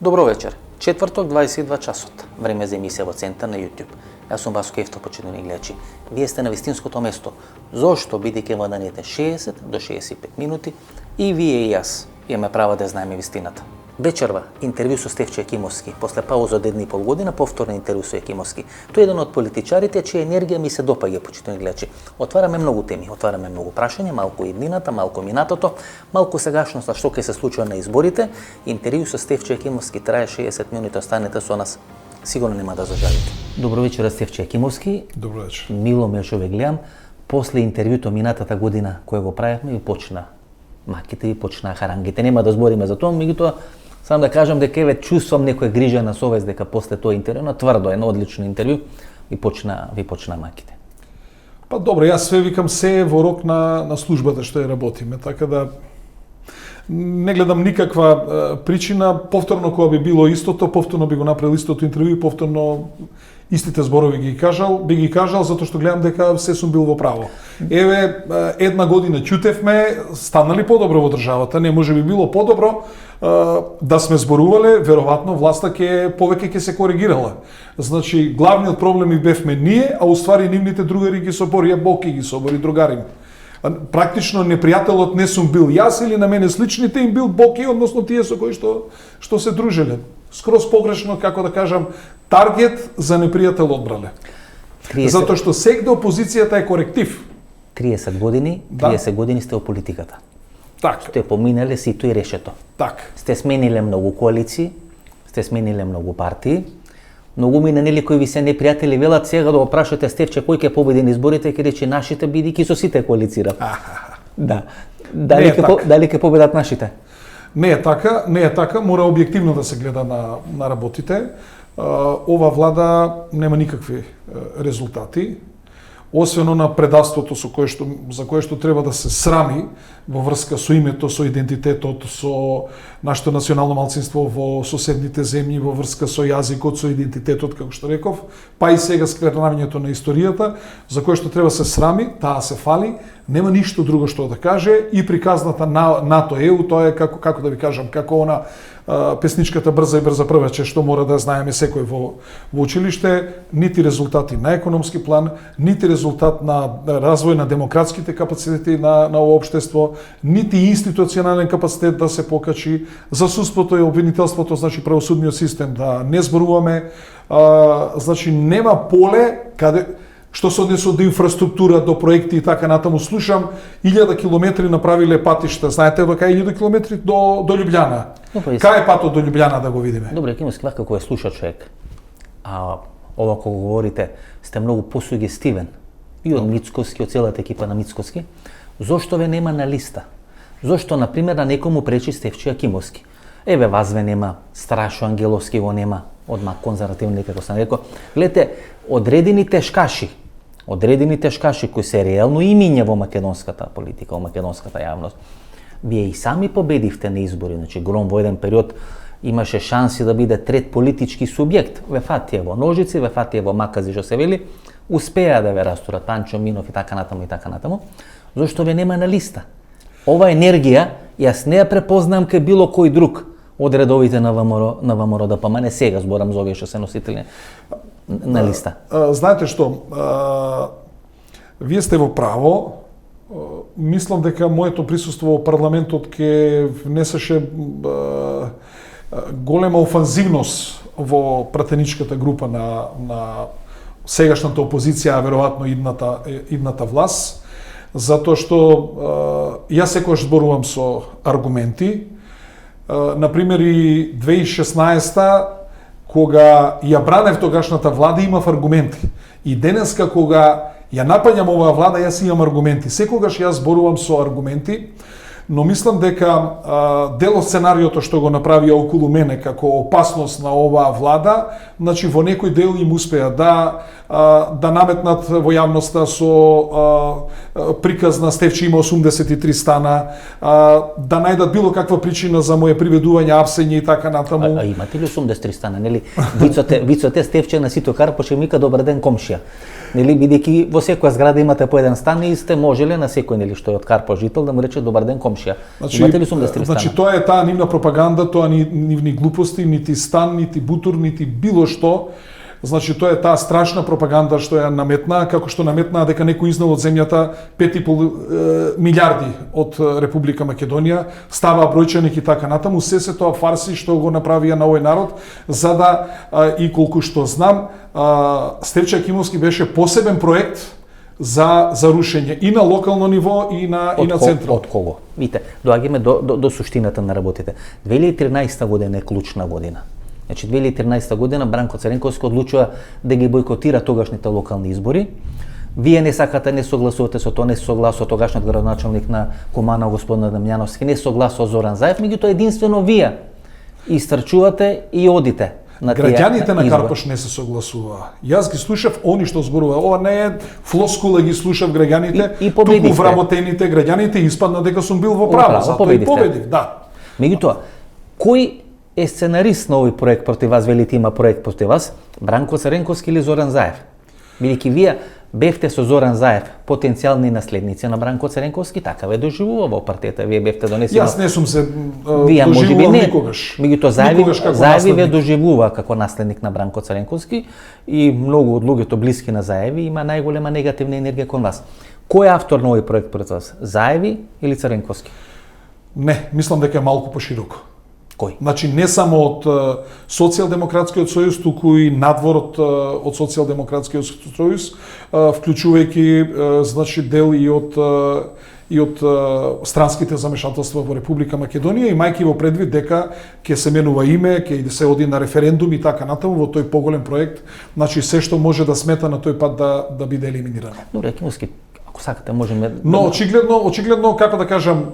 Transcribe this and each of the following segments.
Добро вечер. Четврток, 22 часот. Време за емисија во Центар на YouTube. Јас сум Васко Ефтов, почитувани гледачи. Вие сте на вистинското место. Зошто? Бидејќи во наредните 60 до 65 минути и вие и јас имаме право да знаеме вистината. Вечерва интервју со Стефчо Јакимовски, после пауза од 1,5 година, повторно интервју со Јакимовски. Тој е еден од политичарите чија енергија ми се допаѓа, почитувани гледачи. Отвараме многу теми, отвараме многу прашања, малку иднината, малку минатото, малку сегашноста што ќе се случува на изборите. Интервју со Стефчо Јакимовски трае 60 минути, останете со нас. Сигурно нема да зажалите. Добро вечер, Стефчо Јакимовски. Добро вечер. Мило ме што ве гледам. После интервјуто минатата година кој го правевме, и почна маките и почна харангите. Нема да збориме за тоа, меѓутоа само да кажам дека еве чувствувам некоја грижа на совест дека после тоа интервју, на тврдо едно одлично интервју, ви почна маките. Па добро, јас све викам се во рок на службата што ја работиме, така да не гледам никаква причина. Повторно кога би било истото, повторно би го направил истото интервју и повторно истите зборови би ги кажал, затоа што гледам дека се сум бил во право. Еве, една година ќутевме, станали подобро во државата, не може би било подобро да сме зборувале, веројатно власта повеќе ќе се коригирала. Значи, главниот проблем бевме ние, а уствари нивните другари ги собори, Бог ги собори другари. Практично непријателот не сум бил јас или на мене сличните им бил Бог и, односно тие со кои што се дружеле. Скроз погрешно, како да кажам, таргет за непријател одбрале. Затоа што сегде опозицијата е коректив. 30 години, 30 години сте во политиката. Так. Сте поминале сито и решето. Так. Сте смениле многу коалиции, сте смениле многу партии. Многу минанели кои ви се непријатели велат сега да го прашате Стефче кој ќе победи на изборите, ќе рече нашите бидејќи со сите коалицира. Да. Дали ќе победат нашите? Не е така, мора објективно да се гледа на работите. Ова влада нема никакви резултати, освен на предавството за кое што треба да се срами во врска со името, со идентитетот, со нашето национално малцинство во соседните земји, во врска со јазикот, со идентитетот, како што реков, па и сега сквернавањето на историјата, за кое што треба се срами, таа се фали, нема ништо друго што да каже и приказната НАТО ЕУ, тоа е како да ви кажам, како она песничката брза и брза прваче што мора да знаеме секој во училиште, нити резултати на економски план, нити резултат на развој на демократските капацитети на ова општество, нити институционален капацитет да се покачи, за судството и обвинителството, значи правосудниот систем да не зборуваме, значи нема поле каде што се однесува до инфраструктура, до проекти и така натаму. Слушам 1000 километри направиле патишта. Знаете дека 1000 километри до Љубљана. Кај е патот до Љубљана да го видиме? Добре, Јакимовски, вака кога слуша човек, ова кога говорите, сте многу посугестивен и од Мицкоски, од целата екипа на Мицкоски. Зошто ве нема на листа? Зошто, например, на некому пречи Стефчо Јакимовски? Еве, вас ве нема, Страшо Ангеловски го нема, одма конзервативни, како сам рекол. Гледате, одредени тешкаши кои се реално имиња во македонската политика, во македонската јавност. Вие и сами победивте на избори, значи Гром во еден период имаше шанси да биде трет политички субјект. Ве фатија во ножици, ве фатија во макази, што се вели, успеа да ве растурат Панчо Минов и така натаму. Зошто ве нема на листа? Ова енергија јас не ја препознам кај било кој друг од редовите на ВМРО ДПМН, сега зборам за овие што се носители на листа. Знаете што, вие сте во право. Мислам дека моето присуство во парламентот ќе внесеше голема офанзивност во пратеничката група на сегашната опозиција, а веројатно идната власт, затоа што јас секогаш зборувам со аргументи. Например, и 2016 кога ја бранев тогашната влада, имав аргументи. И денеска кога ја напаѓам оваа влада, јас имам аргументи. Секогаш јас зборувам со аргументи, но мислам дека дел од сценариото што го направија околу мене како опасност на оваа влада, значи во некој дел им успеа да да наметнат во јавноста со приказ на Стефче има 83 стана, да најдат било каква причина за моје приведување, апсење и така натаму. А имате ли 83 стана, нели? Вицоте Стефче на Сито Карпош им вика добар ден комшија. Нели, бидејќи во секоја зграда имате по еден стан и сте можеле на секој, нели, што е од Карпош жител да му рече добар ден комшија. Имате ли 83 стана? Значи тоа е таа нивна пропаганда, тоа нивни глупости, нити стан, нити бутур, нити било што. Значи тоа е таа страшна пропаганда што ја наметна, како што наметна дека некој изнел од земјата 5,5 милиарди од Република Македонија, става бројченик и така натаму, се тоа фарси што го направија на овој народ, за да и колку што знам, Стефче Акимовски беше посебен проект за рушење и на локално ниво и на централно. Од кого? Видите, доаѓаме до суштината на работите. 2013 година е клучна година. Значи 2013 година Бранко Цренковски одлучува да ги бойкотира тогашните локални избори. Вие не сакате, не согласувате со тоа, не согласува тогашниот градоначалник на Кумана господин Дамјановски, не согласува Зоран Заев, меѓутоа единствено вие истрчувате и одите. Граѓаните на Карпош не се согласуваа. Јас ги слушав они што зборува. Ова не е флоскула, ги слушав граѓаните, и туку вработените граѓаните испадна дека сум бил во право, затоа и победив, да. Меѓутоа, кој е сценарист на овој проект против вас, велите има проект против вас, Бранко Цренковски или Зоран Заев? Бидејќи вие бевте со Зоран Заев потенцијални наследници на Бранко Цренковски, така ве доживува во партијата, вие бевте донесени. Јас не сум се доживувал никогаш. Меѓутоа Заеви ве доживува како наследник на Бранко Цренковски и многу од луѓето блиски на Заеви има најголема негативна енергија кон вас. Кој е автор на овој проект против вас? Заеви или Цренковски? Не, мислам дека е малку пошироко. Кој? Значи не само од Социјалдемократскиот сојуз, туку и надвор од Социјалдемократскиот сојуз, вклучувајќи значи дел и од странските замешателства во Република Македонија, имајќи во предвид дека ќе се менува име, ќе се оди на референдум и така натаму во тој поголем проект, значи се што може да смета на тој пат да биде елиминирано. Добре, Акимовски, ако сакате можеме. Но очигледно како да кажам,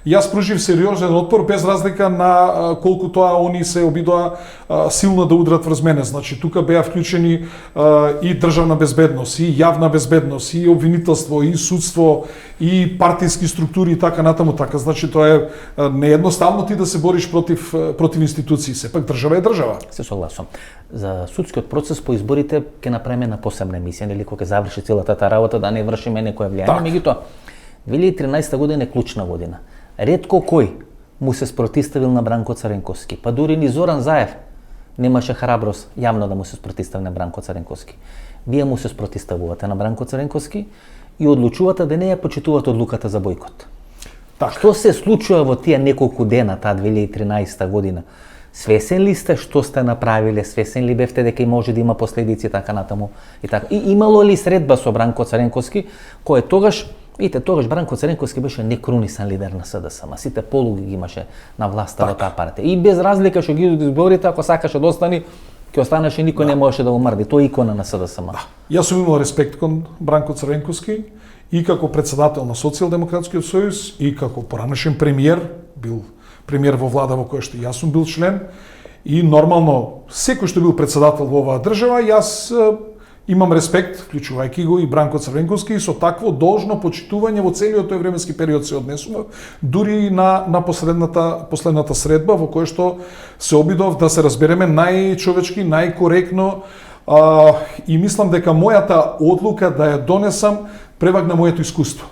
јас пружив сериозен отпор без разлика на колку тоа они се обидоа силно да удрат врз мене. Значи тука беа вклучени и државна безбедност, и јавна безбедност, и обвинителство, и судство, и партиски структури и така натаму. Така значи тоа е неедноставно ти да се бориш против институции. Сепак држава е држава. Се согласувам. За судскиот процес по изборите ќе направиме на посебна емисија, нели кога ќе заврши целата таа работа да не вршиме некоја влијание. Меѓутоа, 2013 година е клучна година. Ретко кој му се спротиставил на Бранко Цренковски, па дури ни Зоран Заев немаше храброст јавно да му се спротистави на Бранко Цренковски. Вие му се спротиставувате на Бранко Цренковски и одлучувате да не ја почитувате одлуката за бойкот. Так. Што се случува во тие неколку дена, таа 2013 година? Свесен ли сте што сте направиле? Свесен ли бевте дека и може да има последици така натаму и така? И имало ли средба со Бранко Цренковски, кој тогаш, видите, тогаш Бранко Цренковски беше некрунисан лидер на СДСМ, сите полуги ги имаше на власта во таа партија. И без разлика што ги изборите, ако сакаше да остани, ќе останеше, никој не можеше да го мрди. Тој е икона на СДСМ. Јас сум имал респект кон Бранко Цренковски и како председател на Социјалдемократскиот сојуз и како поранешен премиер, бил премиер во влада во која што јас сум бил член и нормално секој што бил председател во оваа држава, јас имам респект, вклучувајќи го и Бранко Цренковски, и со такво должно почитување во целиот тој временски период се однесува, дури на последната средба во која што се обидов да се разбереме најчовечки, најкоректно, и мислам дека мојата одлука да ја донесам превагна моето искуство.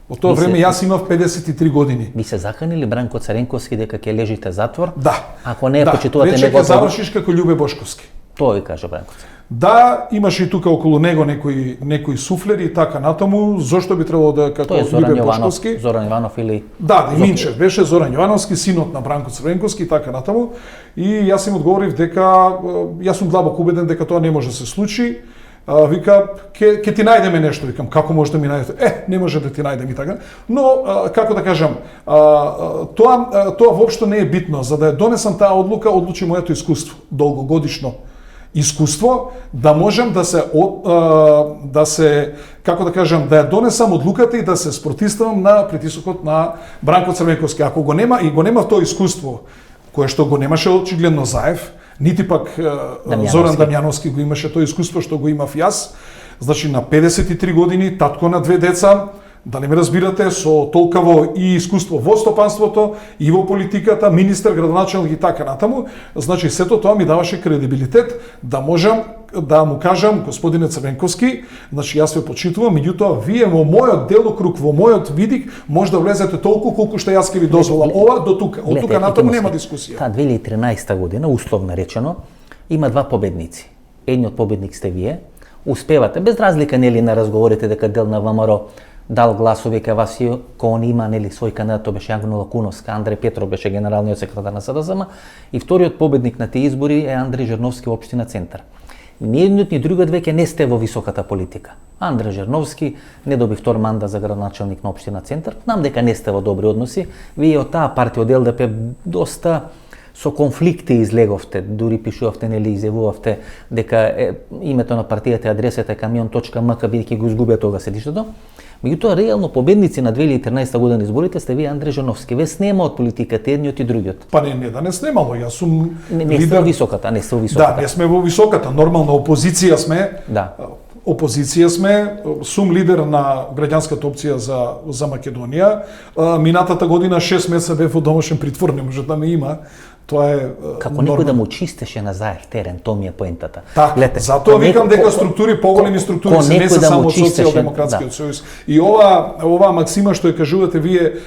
Во тоа време јас имав 53 години. Би се заканили Бранко Цренковски дека ќе лежите затвор? Да. Ако не почитувате него, ќе завршиш како Љубе Бошковски. Тоа ви каже Бранко Цренковски. Да, имаше и тука околу него некои суфлери и така натаму, зошто би требало да како Љубе Бошковски? Зоран Јованов или Да, Минчев беше Зоран Јовановски, синот на Бранко Цренковски и така натаму. И јас им одговорив дека јас сум длабоко убеден дека тоа не може да се случи. Вика, ќе ти најдеме нешто, викам, како може да ми најдете? Не може да ти најдем и така. Но, како да кажам, тоа воопшто не е битно. За да ја донесам таа одлука, одлучи моето искуство, долгогодишно искуство, да можем да се, како да кажам, да ја донесам одлуката и да се спротиставам на притисокот на Бранко Цренковски. Ако го нема, и го нема тоа искуство, кое што го немаше очигледно Заев, Нити пак Зоран Дамјановски го имаше тоа искуство што го имав јас. Значи на 53 години, татко на 2 деца, дали ме разбирате, со толкаво и искуство во стопанството, и во политиката, министер, градоначелник и така натаму, значи сето тоа ми даваше кредибилитет да можам да му кажам, господине Црвенковски, значи јас ве почитувам, меѓутоа вие во мојот делокруг, во мојот видик, може да влезете толку колку што јас ќе ви дозволам. Ова до тука, од тука натаму нема дискусија. Таа 2013 година, условно речено, има два победници. Едниот победник сте вие, успевате, без разлика нели на разговорите дека дел на ВМРО дал гласови кај вас и кон има нели свој кандидат, тоа беше Јагно Лакуновска, Андреј Петров беше генералниот секретар на СДСМ и вториот победник на тие избори е Андреј Жерновски во општина Центар. Ни едниот ни другиот веќе не сте во високата политика. Андреј Жерновски не доби втор мандат за градоначелник на општина Центар. Знам дека не сте во добри односи. Вие од таа партија од ЛДП доста со конфликти излеговте, дури пишувавте, нели изјавувавте дека името на партијата и адресата е kamion.mk бидејќи го изгубија тога седиштето. Меѓутоа, реално победници на 2013 година изборите сте вие Андреј Жерновски. Ве снема од политиката едниот и другиот. Па не да не снемало, јас сум не сте во високата, не сте во високата. Да, не сме во високата, нормално опозиција сме. Да. Опозиција сме, сум лидер на граѓанската опција за Македонија. Минатата година 6 месеца бев во домашен притвор, не може да ме има. Тоа е како некој да му чистеше на заев терен, тоа ми е поентата. Така, затоа викам дека структури, поголеми структури се не се само Социјалдемократскиот сојуз. И ова максима што ја кажувате вие,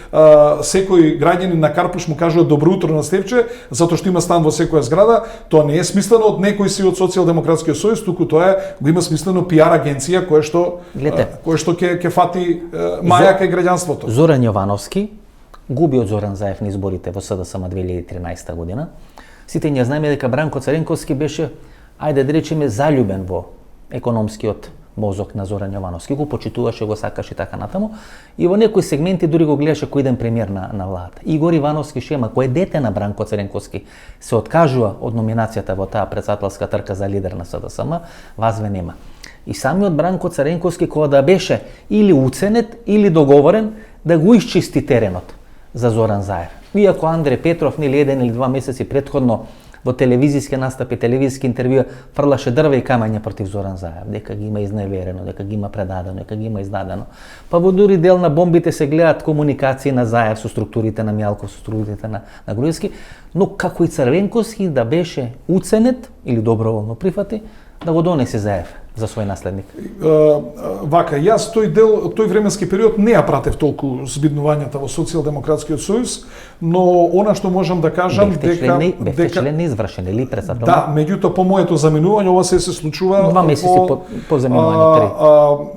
секој граѓанин на Карпуш му кажува добро утро на Стевче, затоа што има стан во секоја зграда, тоа не е смислено од некој си од Социјалдемократскиот сојуз, туку тоа го има смислено пиар агенција која што ќе фати маја кај граѓанството. Зоран Јовановски губи од Зоран Заев на изборите во СДСМ 2013 година. Сите ние знаеме дека Бранко Црвенковски беше, ајде да речеме, заљубен во економскиот мозок на Зоран Јовановски. Го почитуваше, го сакаше така натаму. И во некои сегменти дури го гледаше кој еден премиер на владата. Игор Ивановски Шема, кој е дете на Бранко Црвенковски, се откажува од номинацијата во таа претседателска трка за лидер на СДСМ, вазве нема. И самиот Бранко Црвенковски кога да беше или уценет, или договорен да го исчисти теренот за Зоран Заев. Иако Андреј Петров нели 1 или 2 месеци претходно во телевизиски настапи, телевизиски интервјуа фрлаше дрва и камења против Зоран Заев, дека ги има изневерено, дека ги има предадено, дека ги има издадено. Па во дури дел на бомбите се гледаат комуникации на Заев со структурите на Мјалков, со структурите на Груевски, но како и Црвенковски да беше уценет или доброволно прифати да го донесе Заев за свој наследник. Вака, јас тој временски период не ја пратев толку збиднувањата во Социјалдемократскиот сојуз, но она што можам да кажам бевте член неизвршен или председател. Да, меѓутоа по моето заминување ова се случува 2 месеци по заминување,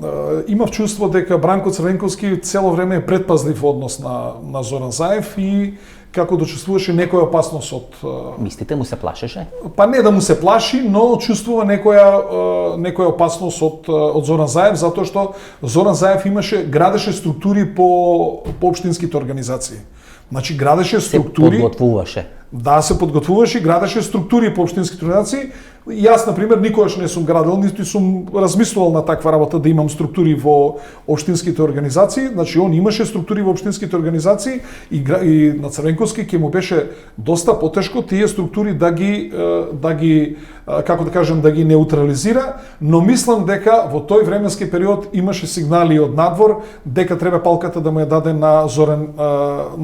3. Имав чувство дека Бранко Црвенковски цело време е предпазлив однос на Зоран Заев и како дочувствуваше некоја опасност од... Мислите му се плашеше? Па не да му се плаши, но чувствува некоја опасност од Зоран Заев, затоа што Зоран Заев градеше структури по општинските организации. Значи градеше структури... Се подготвуваше. Да, се подготвуваше и градеше структури по општинските организации. Јас, например, никогаш не сум градел, ниту сум размислувал на таква работа да имам структури во општинските организации. Значи, он имаше структури во општинските организации и на Црвенковски ќе му беше доста потешко тие структури да ги како да кажем, да ги неутрализира, но мислам дека во тој временски период имаше сигнали од надвор дека треба палката да му ја даде на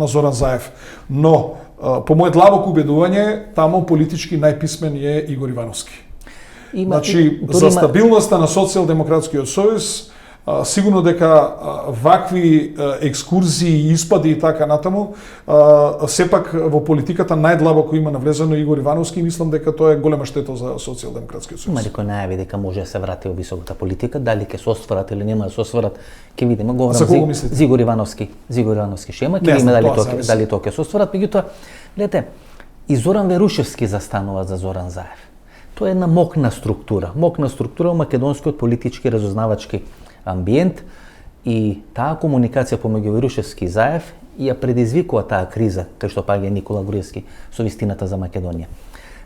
Зоран Заев. Но по моје длабоко убедување, таму политички најписмен е Игор Ивановски. Значи, за стабилноста на Социјалдемократскиот сојуз, сигурно дека вакви екскурзии, испади и така натаму, сепак во политиката најдлабоко има навлезено Игор Ивановски и мислам дека тоа е голема штета за Социјалдемократскиот сојуз. Има некој најави дека може да се врати во високата политика, дали ќе се осврат или нема да се осврат, ќе видиме. За кого мислите? За Игор Ивановски Шема, ќе видиме дали тоа ќе се осврат. Меѓутоа, гледате, и Зоран Верушевски застанува за Зоран Заев. Тоа е една мокна структура во македонскиот политички разузнавачки амбиент и таа комуникација помеѓу Верушевски и Заев ја предизвикува таа криза кај што паѓа Никола Груевски со вистината за Македонија.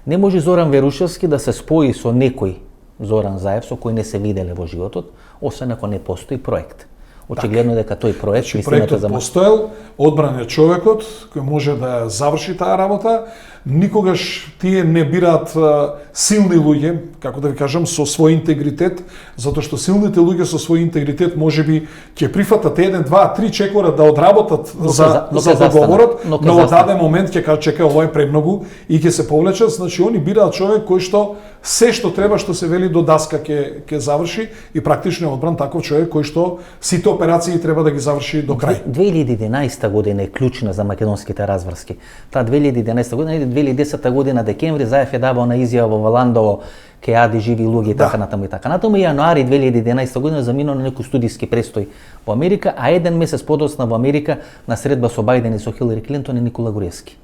Не може Зоран Верушевски да се спои со некој Зоран Заев со кој не се виделе во животот, освен ако не постои проект. Очигледно дека тој проект, вистината за Македонија, постоел, одбран е човекот кој може да заврши таа работа. никогаш тие не бираат силни луѓе, како да ви кажам, со свој интегритет, затоа што силните луѓе со свој интегритет можеби ќе прифатат 1, 2, 3 чекора да одработат за договорот, но во даден момент ќе кажат чекај ова е премногу и ќе се повлечат, значи они бираат човек кој што се што треба, што се вели до даска ќе заврши и практично е одбран таков човек кој што сите операции треба да ги заврши до крај. 2011 година е клучна за македонските разврски. Таа 2011 година или 2010 година декември Заев е давал на изјава во Ландово ке ади живи луѓе и така натаму и така натаму. И јануари 2011 година заминал на некој студиски престој во Америка, а еден месец подоцна во Америка на средба со Бајден и со Хилари Клинтон и Никола Груевски.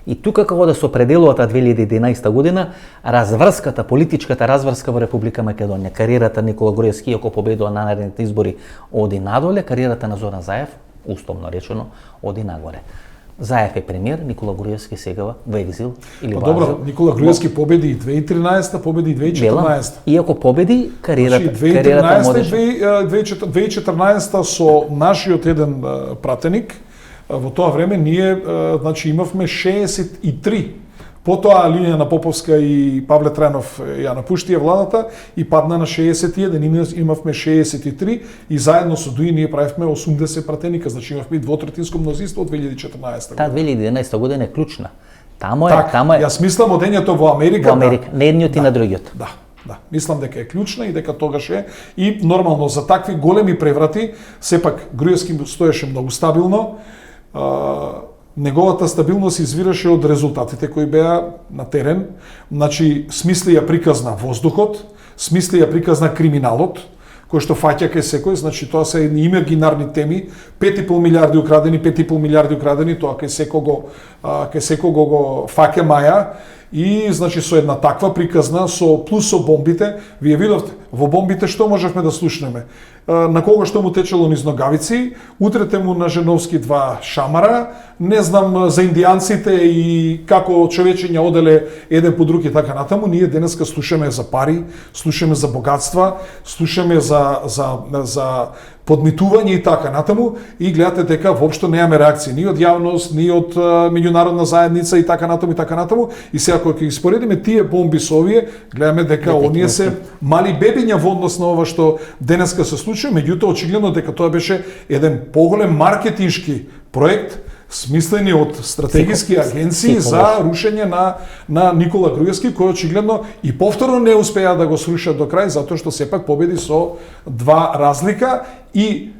И тука како да се определува таа 2011 година разврската, политичката разврска во Република Македонија. Кариерата Никола Груевски, иако победува на наредните избори, оди надоле, кариерата на Зоран Заев, условно речено, оди нагоре. Заев е премиер, Никола Груевски сега во екзил или во добро, Никола Груевски победи и 2013, победи и 2014. Иако победи, кариерата 2014 со нашиот еден пратеник, во тоа време ние значи имавме 63. Потоа Линија на Поповска и Павле Тренов ја напуштија владата и падна на 61, имавме 63 и заедно со ДУИ ние правевме 80 пратеника, значи имавме двотретинско мнозинство од 2014 година. Таа 2011 година е клучна. Тамо е. Јас мислам одењето во Америка. Во Америка, не едниот и на другиот. Да. Мислам дека е клучна и дека тогаш е и нормално за такви големи преврати, сепак Груевски стоеше многу стабилно. Неговата стабилност извираше од резултатите кои беа на терен, значи смисли ја приказна воздухот, смисли ја приказна криминалот, кој што фаќа кај секој, значи тоа се имагинарни теми, 5,5 милиарди украдени, тоа кај секого го фаќа маја и значи со една таква приказна, плюс со бомбите, вие видовте, во бомбите што можевме да слушнеме? На кого што му течело низ ногавици, утрете му на Женовски 2 шамара, не знам за индијанците и како човечиња оделе еден по друг и така натаму. Ние денеска слушаме за пари, слушаме за богатства, слушаме за подмитување и така натаму и гледате дека воопшто немаме реакција ни од јавност, ни од меѓународна заедница и така натаму. И сега кога ќе ги споредиме тие бомби со овие, гледаме дека оние се мали бебиња во однос на ова што денеска се случи, меѓутоа очигледно дека тоа беше еден поголем маркетиншки проект смислени од стратегиски агенции за рушење на Никола Груевски, кој очигледно и повторно не успеа да го срушат до крај, затоа што сепак победи со 2 разлика и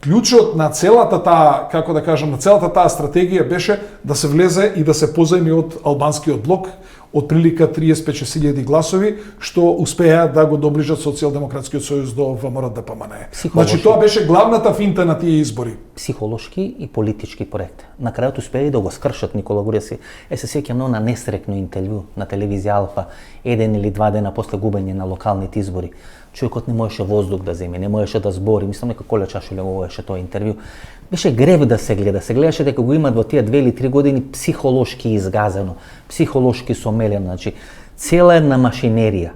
клучот на целата таа, како да кажам, на целата таа стратегија беше да се влезе и да се позајми од албанскиот блок, од прилика 35.000 гласови, што успеа да го доближат Социјалдемократскиот сојуз до ВМРО-ДПМНЕ. Значи тоа беше главната финта на тие избори. Психолошки и политички проект. На крајот успеа да го скршат Никола Груевски. Се сеќам на несрекно интервју на телевизија Алфа, 1 или 2 дена после губење на локалните избори. Човекот не можеше воздух да земе, не можеше да збори. Мислам дека Коле Чашуле го беше тоа интервју. Беше грев да се гледа. Се гледаше дека го имат во тие 2 или 3 години психолошки изгазено, психолошки сомелено, значи цела една машинерија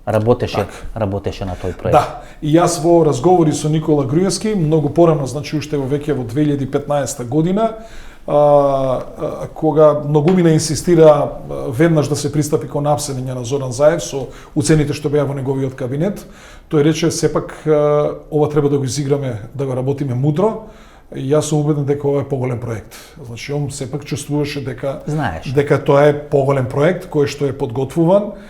работеше на тој проект. Да, и јас во разговори со Никола Груевски многу порано, значи уште веќе во 2015 година, кога многумина инсистира веднаш да се пристапи кон апсење на Зоран Заев со уцените што беа во неговиот кабинет, тој рече сепак ова треба да го изиграме, да го работиме мудро. Јас сум убеден дека ова е поголем проект. Значи, он сепак чувствуваше дека тоа е поголем проект кој што е подготвуван,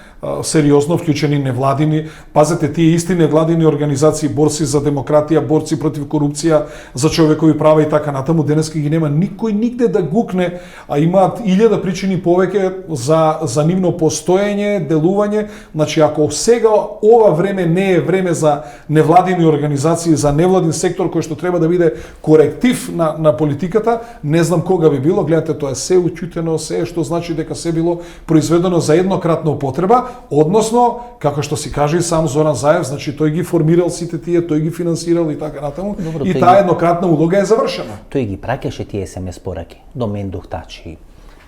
сериозно вклучени невладини, пазете тие исти невладини организации, борци за демократија, борци против корупција, за човекови права и така натаму, денеска ги нема никој нигде да гукне, а имаат 1000 причини повеќе за нивно постоење, делување. Значи, ако сега ова време не е време за невладини организации, за невладин сектор кој што треба да биде коректив на политиката, не знам кога би било. Гледате, тоа е се уќутено, се што значи дека се било произведено за еднократна употреба. Односно, како што си кажа и сам Зоран Заев, значи тој ги формирал сите тие, тој ги финансирал и така натаму. Добро, и таа еднократна улога е завршена. Тој ги праќаше тие СМС пораки до Мендух Тачи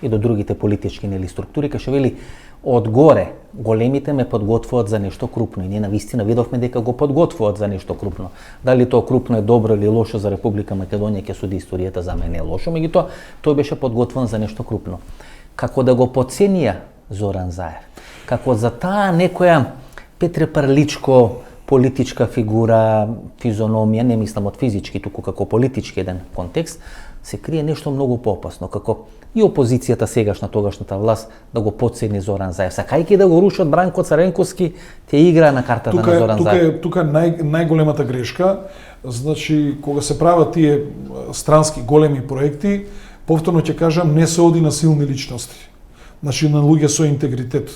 и до другите политички структури, кај што вели одгоре големите ме подготвуваат за нешто крупно и ние навистина видовме дека го подготвуваат за нешто крупно. Дали тоа крупно е добро или лошо за Република Македонија, ќе суди историјата, за мене е лошо, меѓутоа тој беше подготвен за нешто крупно. како да го подценија Зоран Заев, како за таа некоја Петре Парличко политичка фигура, физономија, не мислам од физички, туку како политички еден контекст, се крие нешто многу поопасно, како и опозицијата сегашна, тогашната власт, да го подцени Зоран Заев. Сакајќи да го рушат Бранко Царенковски, те игра на картата на Зоран Заев. Тука најголемата грешка, значи, кога се прават тие странски големи проекти, повторно ќе кажам, не се оди на силни личности. Значи, на луѓе со интегритет.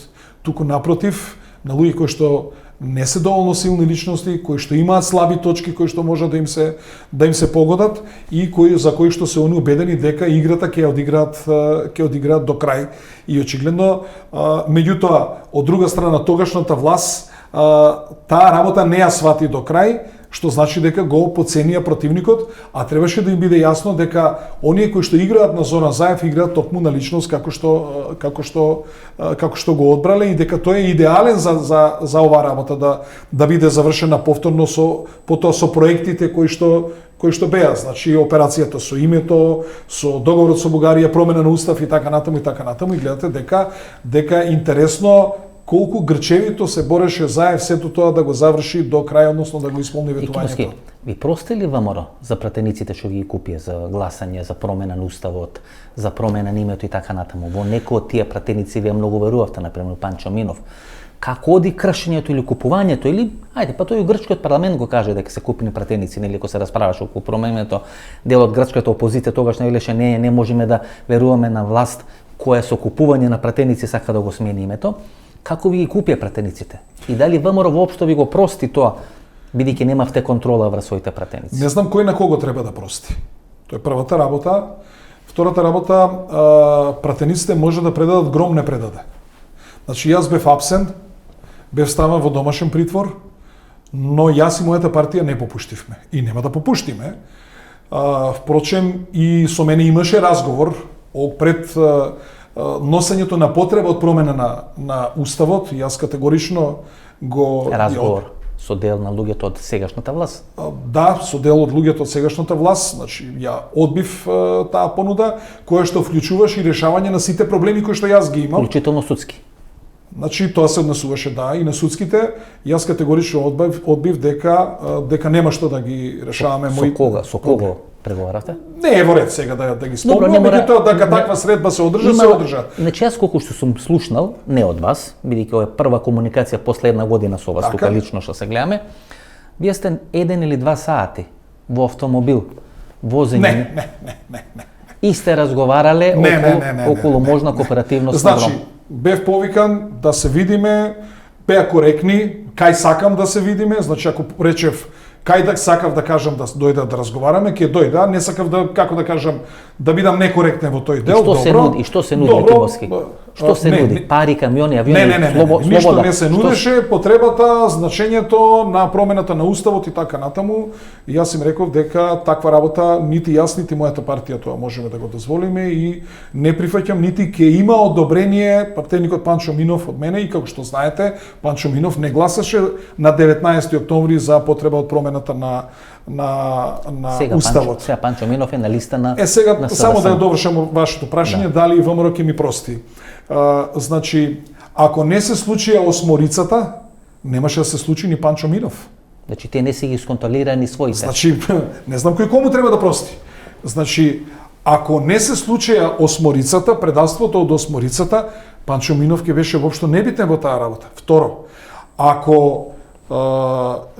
Туку напротив, на луѓе кои што не се доволно силни личности, кои што имаат слаби точки, кои што може да им се погодат и за кои што се они убедени дека играта ќе одиграат до крај. И очигледно, меѓутоа, од друга страна, тогашната власт таа работа не ја свати до крај, што значи дека го подценија противникот, а требаше да им биде јасно дека оние кои што играат на Зоран Заев играат токму на личност како што го одбрале и дека тој е идеален за оваа работа да биде завршена повторно потоа со проектите кои што беа, значи операцијата со името, со договорот со Бугарија, промена на устав и така натаму и гледате дека интересно колку грчевито се бореше Заев сето тоа да го заврши до крај, односно да го исполни ветувањето. Ви прости ли ВМРО за пратениците што ги купија за гласање, за промена на уставот, за промена на името и така натаму? Во некои од тие пратеници вие многу верувавте, например Панчо Минов. Како оди кршењето или купувањето, или ајде, па тој грчкиот парламент го каже дека се купени пратеници, нели, кога се расправаше околу променето, дел од грчката опозиција тогаш не велеше не можеме да веруваме на власт која со купување на пратеници сака да го смени името. Како ви ги купија пратениците? И дали ВМРО воопшто ви го прости тоа, бидејќи немавте контрола врз своите пратеници? Не знам кој на кого треба да прости. Тоа е првата работа. Втората работа, пратениците може да предадат, гром не предаде. Значи, јас бев абсент, бев ставен во домашен притвор, но јас и мојата партија не попуштивме. И нема да попуштиме. Впрочем, и со мене имаше разговор пред носењето на потреба од промена на уставот, јас категорично го... Разговор со дел на луѓето од сегашната власт? Да, со дел од луѓето од сегашната власт, значи ја одбив таа понуда, која што вклучуваше и решавање на сите проблеми кои што јас ги имам. Вклучително судски? Значи, тоа се однесуваше, да, и на судските. Јас категорично одбив дека нема што да ги решаваме. Со кого преговаравте? Не е во ред сега да ги спомнам, меѓутоа дека таква средба се одржа, се одржа. Значи, јас колку што сум слушнал, не од вас, бидејќи ова е прва комуникација после една година со вас, тука лично што се гледаме, вие сте 1 или 2 сати во автомобил, возење. Не. И сте разговарале околу можна кооперативност. Значи, бев повикан да се видиме, беа коректни, кај сакам да се видиме, значи ако речев кај да сакав да кажам да дојдат да разговараме, ќе дојда, не сакав да, како да кажам, да бидам некоректен во тој дел. И што се нуди Кимовски? Што се нуди? Пари, камиони, авиони, слобода? Ништо не се нудеше, потребата, значењето на промената на уставот и така натаму. И јас им реков дека таква работа нити јас, нити мојата партија тоа можеме да го дозволиме и не прифаќам, нити ќе има одобрение пратеникот Панчо Минов од мене и како што знаете, Панчо Минов не гласаше на 19 октомври за потреба од промената на уставот. Сега Панчо Минов е на листа на сега само да ја довршам вашето прашање, дали ВМРО ќе ми прости. Значи, ако не се случија осморицата, немаше да се случи ни Панчо Минов. Значи, те не си ги сконтролирани своите. Значи, не знам кој кому треба да прости. Значи, ако не се случија осморицата, предавството од осморицата, Панчо Минов ќе беше воопшто небитен во таа работа. Второ, ако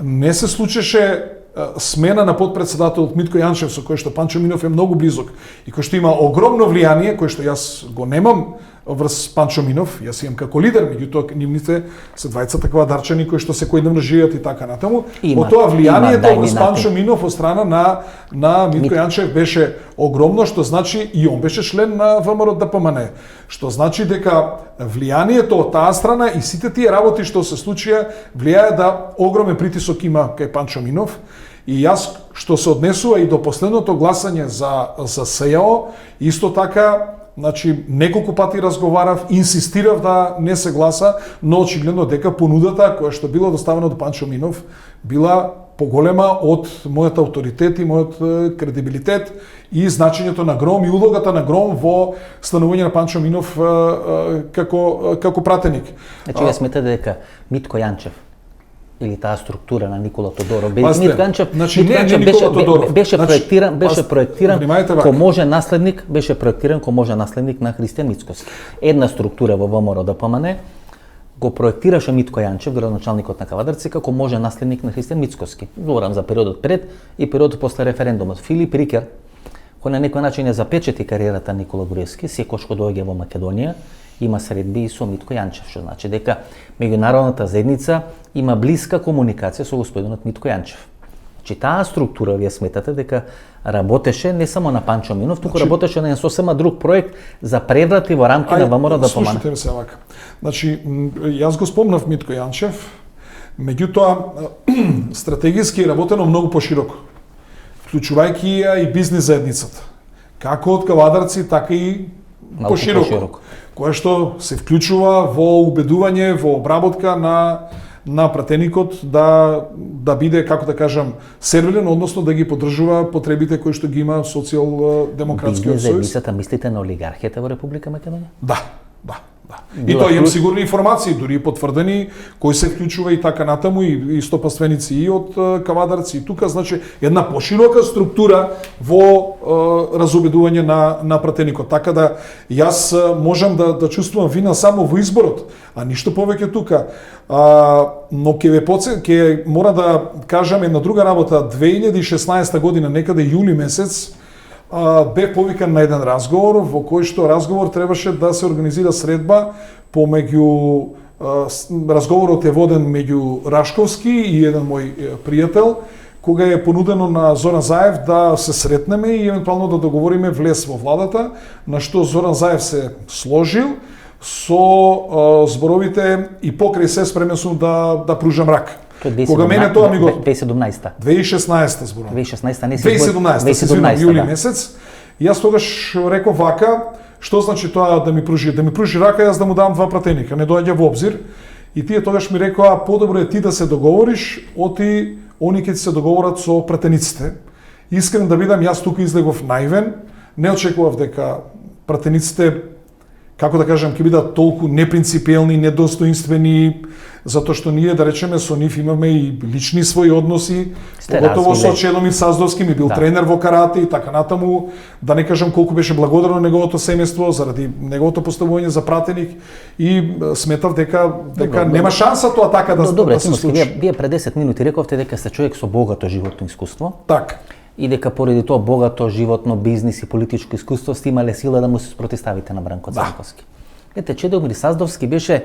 не се случеше смена на подпредседателот Митко Јанчев, со кој што Панчо Минов е многу близок и кој што има огромно влијание, кој што јас го немам врз Панчо Минов, јас имам како лидер, меѓутоа нивните се двајцата квадарчани кои што секојдневно живеат и така натаму. Во тоа влијанието врз Панчо Минов од страна на Митко Јанчев беше огромно, што значи и он беше член на ВМРО ДПМН, што значи дека влијанието од таа страна и сите тие работи што се случија влијае да огромен притисок има кај Панчо Минов. И јас, што се однесува и до последното гласање за СЈО, исто така, значи, неколку пати разговарав, инсистирав да не се гласа, но очигледно дека понудата која што била доставена од Панчо Минов била поголема од мојот авторитет и мојот кредибилитет и значењето на Гром и улогата на Гром во станување на Панчо Минов како пратеник. Значи, вие сметате дека Митко Јанчев или таа структура на Никола Тодоров, Митко Јанчев беше проектиран кој може наследник на Христијан Мицкоски. Една структура во ВМРО ДПМН го проектираше Митко Јанчев, градоначалникот на Кавадарци, како може наследник на Христијан Мицкоски. Зборам за периодот пред и периодот после референдумот. Филип Рикер, кој на некој начин ја запечети кариерата на Никола Груевски, секој што доаѓа во Македонија, има средби и со Митко Јанчев, што значи дека меѓународната заедница има блиска комуникација со господинот Митко Јанчев. Значи таа структура, вие сметате дека работеше не само на Панчо Минов, туку работеше на еден сосема друг проект за преврати во рамки на ВМРО ДПМН. Слушате ме се вака. Значи, јас го спомнав Митко Јанчев, меѓутоа стратегиски е работено многу пошироко, вклучувајќи ја и бизнис заедницата, како од Кавадарци, така и пошироко, кое што се вклучува во убедување, во обработка на пратеникот да биде, како да кажам, сервилен, односно да ги поддржува потребите кои што ги има Социјалдемократскиот сојуз. Бизнес заедницата, мислите на олигархијата во Република Македонија? Да. И тоа имам сигурни информации, дури и потврдени, кои се вклучува и така натаму, и стопанственици и од Кавадарци и тука, значи една поширока структура во разубедување на пратеникот. Така да јас можам да чувствувам вина само во изборот, а ништо повеќе тука. Но ќе мора да кажам една друга работа. 2016 година, некаде јули месец, бе повикан на еден разговор, во кој што разговор требаше да се организира средба помеѓу разговорот е воден меѓу Рашковски и еден мој пријател, кога е понудено на Зоран Заев да се сретнеме и евентуално да договориме влез во владата, на што Зоран Заев се сложил со зборовите и покрај се спремен сум да пружам рак. Кога мене тоа ми го 2017-та. 2016-та зборувам. 2016-та, не се 2017-та, јули месец. Јас тогаш реков вака, што значи тоа да ми пружи рака, јас да му дам два пратеника, не доаѓа во обзир. И тие тогаш ми рекоа, подобро е ти да се договориш, оти они ќе се договорат со пратениците. Искрен да бидам, јас тука излегов наивен, не очекував дека пратениците, како да кажам, ќе бидат толку непринципиелни, недостоинствени, затоа што ние, да речеме, со нив имаме и лични своји односи, поготово со Чедомир Саздовски, ми бил тренер во карате и така натаму, да не кажам колку беше благодарно неговото семејство заради неговото поставување за пратеник и сметав дека нема шанса тоа така да се случи. Вие пред 10 минути рековте дека сте човек со богато животно искуство. Так. И дека поради тоа богато животно, бизнис и политичко искуство сте имале сила да му се спротивставите на Бранко Цанковски. Ете, Чедомир Саздовски беше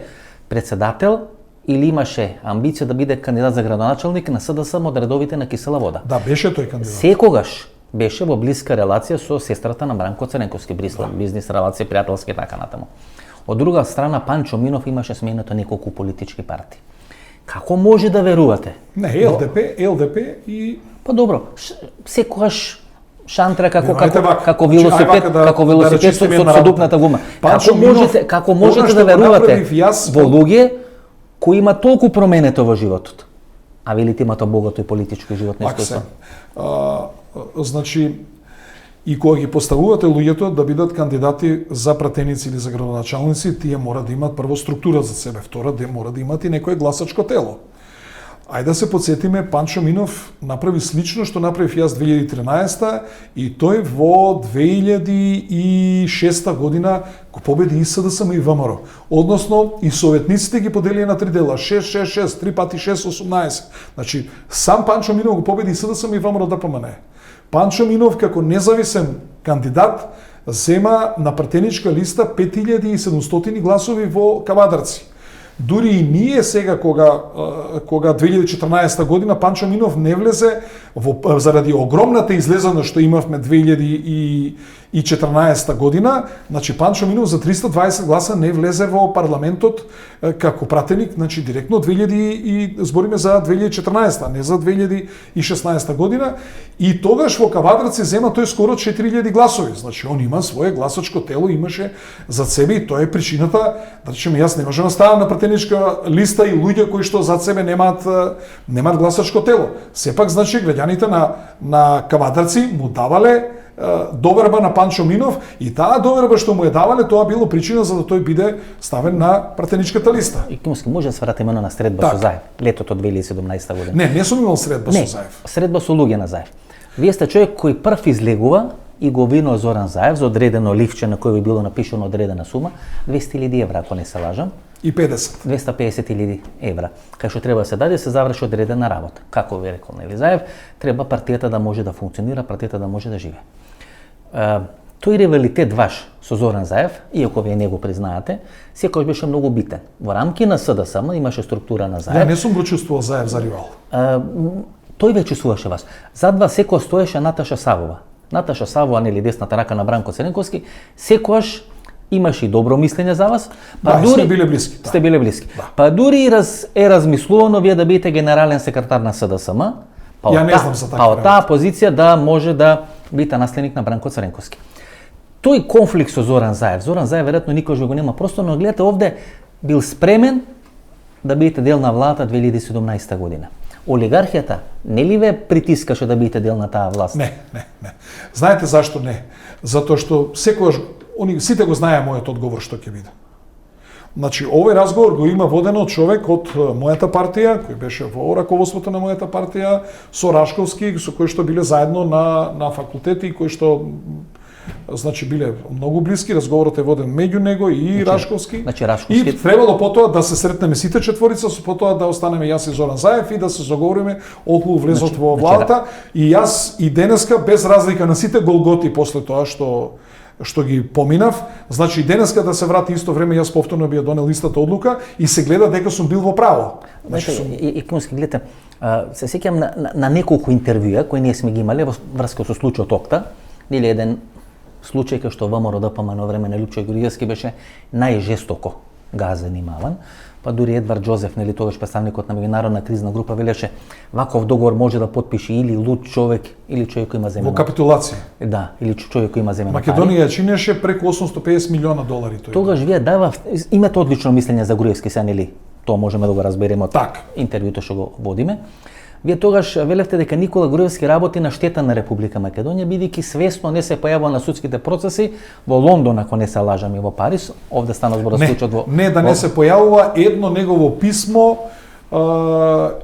председател или имаше амбиција да биде кандидат за градоначалник на СДСМ од редовите на Кисела вода. Да, беше тој кандидат. Секогаш беше во блиска релација со сестрата на Бранко Црненковски, бизнис релација, пријателски така натаму. Од друга страна, Панчо Минов имаше сменето неколку политички партии. Како може да верувате? Не, ЛДП и... Па добро, секогаш шантра како велосипед со дупната гума. Како можете да верувате во луѓе кои има толку променето во животот? А велите имате богато и политичко и животно искуство. Значи, и кога ги поставувате луѓето да бидат кандидати за пратеници или за градоначалници, тие мора да имат прво структура за себе, втора мора да имат и некое гласачко тело. Ајде да се подсетиме, Панчо Минов направи слично што направив јас 2013 и тој во 2006 година го победи и СДСМ и ВМРО. Односно, и советниците ги поделија на три дела, 6-6-6, 3 пати 6-18. Значи, сам Панчо Минов го победи и СДСМ и ВМРО ДПМН. Панчо Минов како независен кандидат зема на пратеничка листа 5700 гласови во Кавадарци. Дури и ние сега, кога 2014 година Панчо Минов не влезе заради огромната излезаност што имавме 2014 година, значи Панчо Минов за 320 гласа не влезе во парламентот како пратеник, значи директно збориме за 2014, а не за 2016 година, и тогаш во Кавадраци зема тој скоро 4000 гласови. Значи он има свое гласачко тело, имаше за себе, и тоа е причината, да речеме, јас не можам да ставам на пратеничка листа и луѓе кои што зад себе немаат гласачко тело. Сепак, значи, граѓаните на Кавадраци му давале доверба на Панчо Минов, и таа доверба што му е давале, тоа било причина за да тој биде ставен на пратеничката листа. И Кимовски, може да се вратиме на средба со Заев, летото 2017 година? Не сум имал средба со Заев. Средба со луѓе на Заев. Вие сте човек кој прв излегува и го обвинува Зоран Заев за одредено ливче на кој би било напишано одредена сума, 200.000 евра, ако не се лажам. И 50. 250.000 евра. Кај што треба да се даде, се заврши одредена работа. Како ви рекол Нели Заев, треба партијата да може да функционира, партијата да може да живе. Тој ривалитет ваш со Зоран Заев, иако вие не го признаате, секој беше многу битен. Во рамки на СДСМ имаше структура на Заев. Не сум го чувствувал Заев за ривал. Тој ве чувствуваше вас. Зад вас секој стоеше Наташа Савова. Наташа Савова, нели десната рака на Бранко Цренковски, секојаш имаше и добро мислење за вас. Па дури сте биле блиски. Сте биле блиски. Да. Па дури е размислувано вие да бидете генерален секретар на СДСМ. Ја не знам за така. Па од таа позиција да може да бидете наследник на Бранко Цренковски. Тој конфликт со Зоран Заев веројатно никош го нема, просто, но гледате овде бил спремен да бидете дел на владата 2017 година. Олигархијата не ли ве притискаше да бидете дел на таа власт? Не. Знаете зашто не? Затоа што секогаш сите го знае мојот одговор што ќе биде. Значи, овој разговор го има водено од човек од мојата партија, кој беше во раководството на мојата партија, со Рашковски, со кој што биле заедно на факултети, кој што значи биле многу блиски, разговорот е воден меѓу него и Рашковски. И требало потоа да се сретнеме сите четворица, со потоа да останеме јас и Зоран Заев и да се заговориме околу влезот во владата. И јас и денеска, без разлика на сите голготи после тоа што ги поминав, значи денеска да се врати исто време, јас повторно би ја донел истата одлука и се гледа дека сум бил во право. Значи, и Кимовски, гледате, се сеќам на неколку интервјуа кои ние сме ги имале во врска со случајот Окта, или еден случај кај што ВМРО ДПМН на време на Лјупчо Ѓорѓевски беше најжестоко га занимаван, па дури Едвард Џозеф, нели тогаш представникот на меѓународна кризна група, велеше ваков договор може да потпише или луд човек или човек кој има земено. Во капитулација. Да, или човек кој има земено. Македонија ја чинеше преку 850 милиона долари тој. Тогаш вие имате одлично мислење за Груевски, се нели? Тоа можеме да го разбереме од интервјуто што го водиме. Вие тогаш велевте дека Никола Груевски работи на штета на Република Македонија, бидејќи свесно не се појавува на судските процеси во Лондон, ако не се лажам, и во Париз. Овде стана збор за случајот во... Не, да не се појавува, едно негово писмо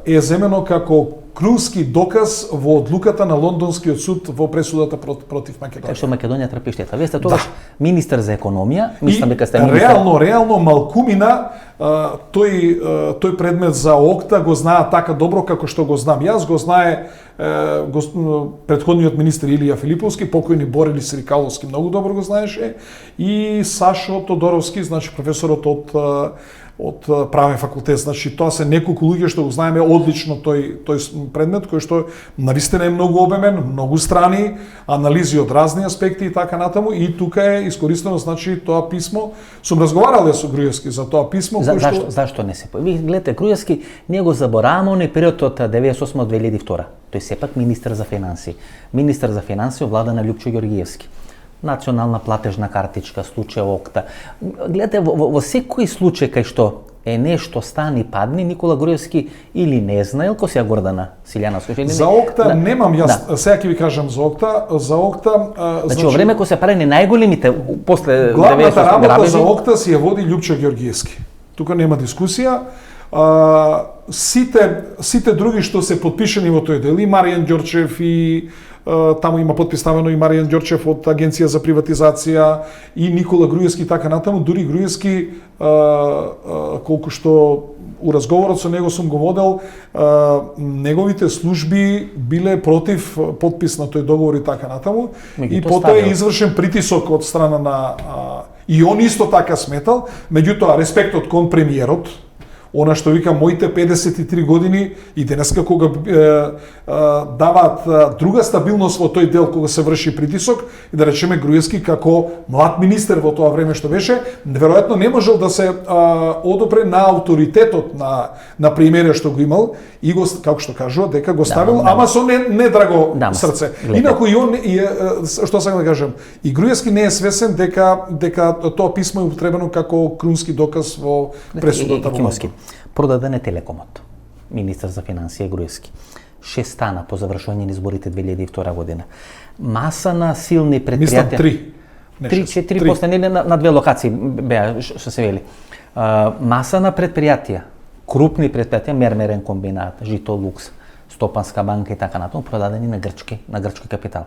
е земено како круски доказ во одлуката на Лондонскиот суд во пресудата против Македонија. Така што Македонија трпи штета. Вие сте тогаш министер за економија, мислам дека сте министер. Реално Малкумина тој предмет за Окта го знае така добро како што го знам. Јас го знае претходниот министер Илија Филиповски, покојни Борис Сирикаловски многу добро го знаеше, и Сашо Тодоровски, значи професорот од правен факултет. Значи тоа се неколку луѓе што го знаеме одлично тој предмет, кој што навистина е многу обемен, многу страни, анализи од разни аспекти и така натаму, и тука е искористено, значи, тоа писмо. Сум разговарал со Груевски за тоа писмо. Зашто не се појави? Гледате, Груевски, ние го забораваме на период од 98 до 2002. Тој сепак министер за финансии. Министер за финансии во влада на Лјупчо Ѓорѓиевски. Национална платежна картичка, случај Окта. Гледате, во секој случај кај што е нешто стани падни, Никола Груевски или не знаел, ко сега Гордана Силјана Сојши. За Окта немам јас, сега ќе ви кажам за Окта. Значи, во време кога се правени најголемите после 90 главната работа за Окта си ја води Лјупчо Ѓорѓиевски. Тука нема дискусија. Сите други што се подпишани во тој дел, и Маријан Ѓорчев, и таму има подпиставено и Маријан Ѓорчев од Агенција за приватизација, и Никола Груевски, така натаму. Дури Груевски, колку што у разговорот со него сум го водел, неговите служби биле против подпис на тој договор и така натаму. И потоа е извршен притисок од страна на... И он исто така сметал, меѓутоа респектот кон премиерот, она што вика моите 53 години и денеска кога даваат друга стабилност во тој дел кога се врши притисок и да речеме Груевски како млад министер во тоа време што беше, веројатно не можел да се одопре на авторитетот на премиерот што го имал и го, како што кажува, дека го ставил, ама со не драго срце. Инаку и он што сакам да кажам, и Груевски не е свесен дека тоа писмо е употребено како крунски доказ во пресудата во Лондон. Продаден е Телекомот. Министар за финансија Груевски. 6 стана по завршување на изборите 2002 година. Маса на силни предпријатија. Мислам 3. 3 после нели на две локации беа што се вели. Маса на предпријатија, крупни предпријатија, Мермерен комбинат, Житолукс, Стопанска банка и така натаму, продадени на грчки капитал.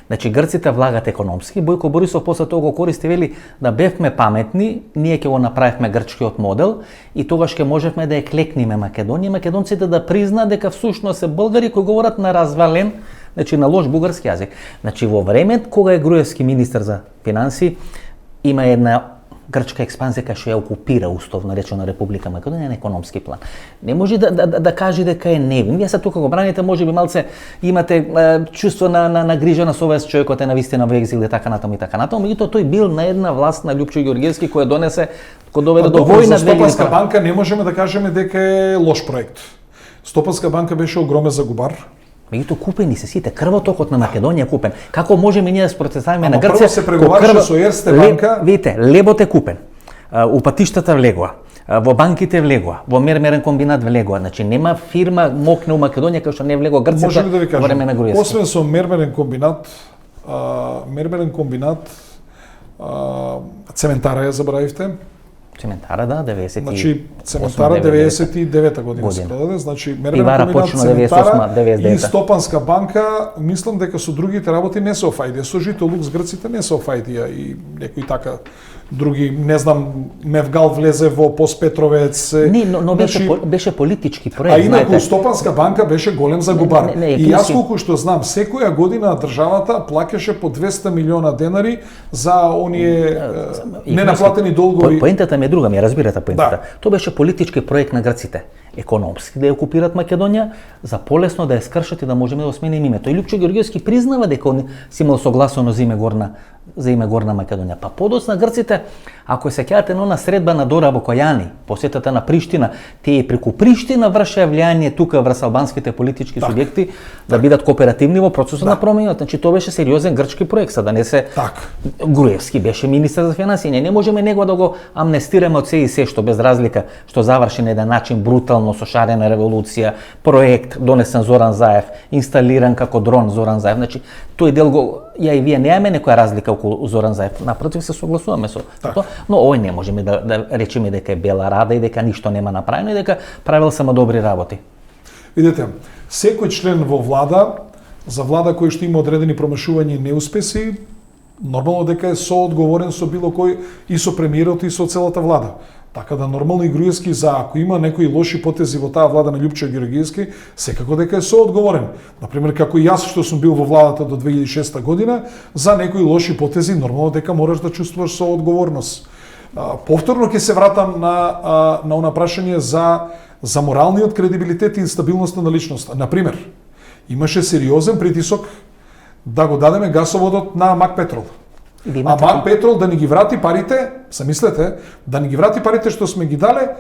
Значи грците влагат економски, Бојко Борисов после тоа го користи, вели да бевме паметни, ние ќе го направивме грчкиот модел и тогаш ќе можевме да ја клекниме Македонија, македонците да признаат дека всушност се българи кои говорат на развален, значи на лош бугарски јазик. Значи во време кога е Груевски министер за финансии, има една грчка експанзија кај што ја окупира условно речено Република Македонија на економски план. Не може да каже дека е невин. Вие се тука го браните, можеби малце имате чувство на грижа на совест, човекот е на вистина во екзил и така натаму и така натаму. Меѓутоа тој бил на една власт на Љупчо Ѓорѓевски која донесе, кој доведе до војна. За Стопанска банка не можеме да кажеме дека е лош проект. Стопанска банка беше огромен загубар. Меѓутоа купени се сите, крвотокот на Македонија е купен. Како можеме ние да се противставиме на Грција? Прво се преговараше со Ерсте банка. Видите, лебот е купен. Упатиштата влегоа, во банките влегоа, во Мермерен комбинат влегоа. Значи нема фирма мокне у Македонија како што не влегоа Грција во време на Груевски. Освен со Мермерен комбинат, цементара ја забравивте. Цементара, да, 90. Значи цементара 99-та година се продаде, значи Мермерен комбинат, цементара 99 и Стопанска банка, мислам дека со другите работи не се офајдија, со Житолукс грците не се офајдија и некои така други, не знам, Мевгал влезе во Поспетровец. Не, но беше политички проект. А инаку Стопанска банка беше голем загубар. И јас колку што знам, секоја година државата плаќаше по 200 милиона денари за оние ненаплатени долгови. Поентата ми е друга, ми разбирате поентата. Тоа беше политички проект на грците. Економски да ја окупират Македонија, за полесно да ја скршат и да можеме да осмениме името. И Љупчо Ѓорѓевски признава дека он си имал согласено за име Горна Македонија. Па подоцна грците, ако се сеќавате на средба на Дора Бокојани, посетата на Приштина, тие преку Приштина вршеа влијание тука врз албанските политички субјекти да бидат кооперативни во процесот на промена. Значи тоа беше сериозен грчки проект, за да не се Груевски беше министер за финансии. Не можеме него да го амнестираме од се и се, што без разлика што заврши на еден начин брутално со шарена револуција, проект донесен Зоран Заев, инсталиран како дрон Зоран Заев. Значи тој дел го ја и вие немаме некоја разлика околу Зоран Заев. Напротив се согласуваме со тоа, но овој не можеме да речеме дека е бела рада и дека ништо нема направено и дека правил само добри работи. Видете, секој член во влада, за влада кој што има одредени промашувања и неуспеси, нормално дека е соодговорен со било кој и со премиерот и со целата влада. Така да нормално и Груевски за ако има некои лоши потези во таа влада на Љупчо Ѓорѓевски, секако дека е соодговорен. Например, како и јас што сум бил во владата до 2006 година, за некои лоши потези нормално дека мораш да чувствуваш соодговорност. Повторно ќе се вратам на она прашање за моралниот кредибилитет и стабилноста на личноста. Например, имаше сериозен притисок да го дадеме гасоводот на Мак Петрол. А Мак Петрол да ни ги врати парите, се мислете, да ни ги врати парите што сме ги дале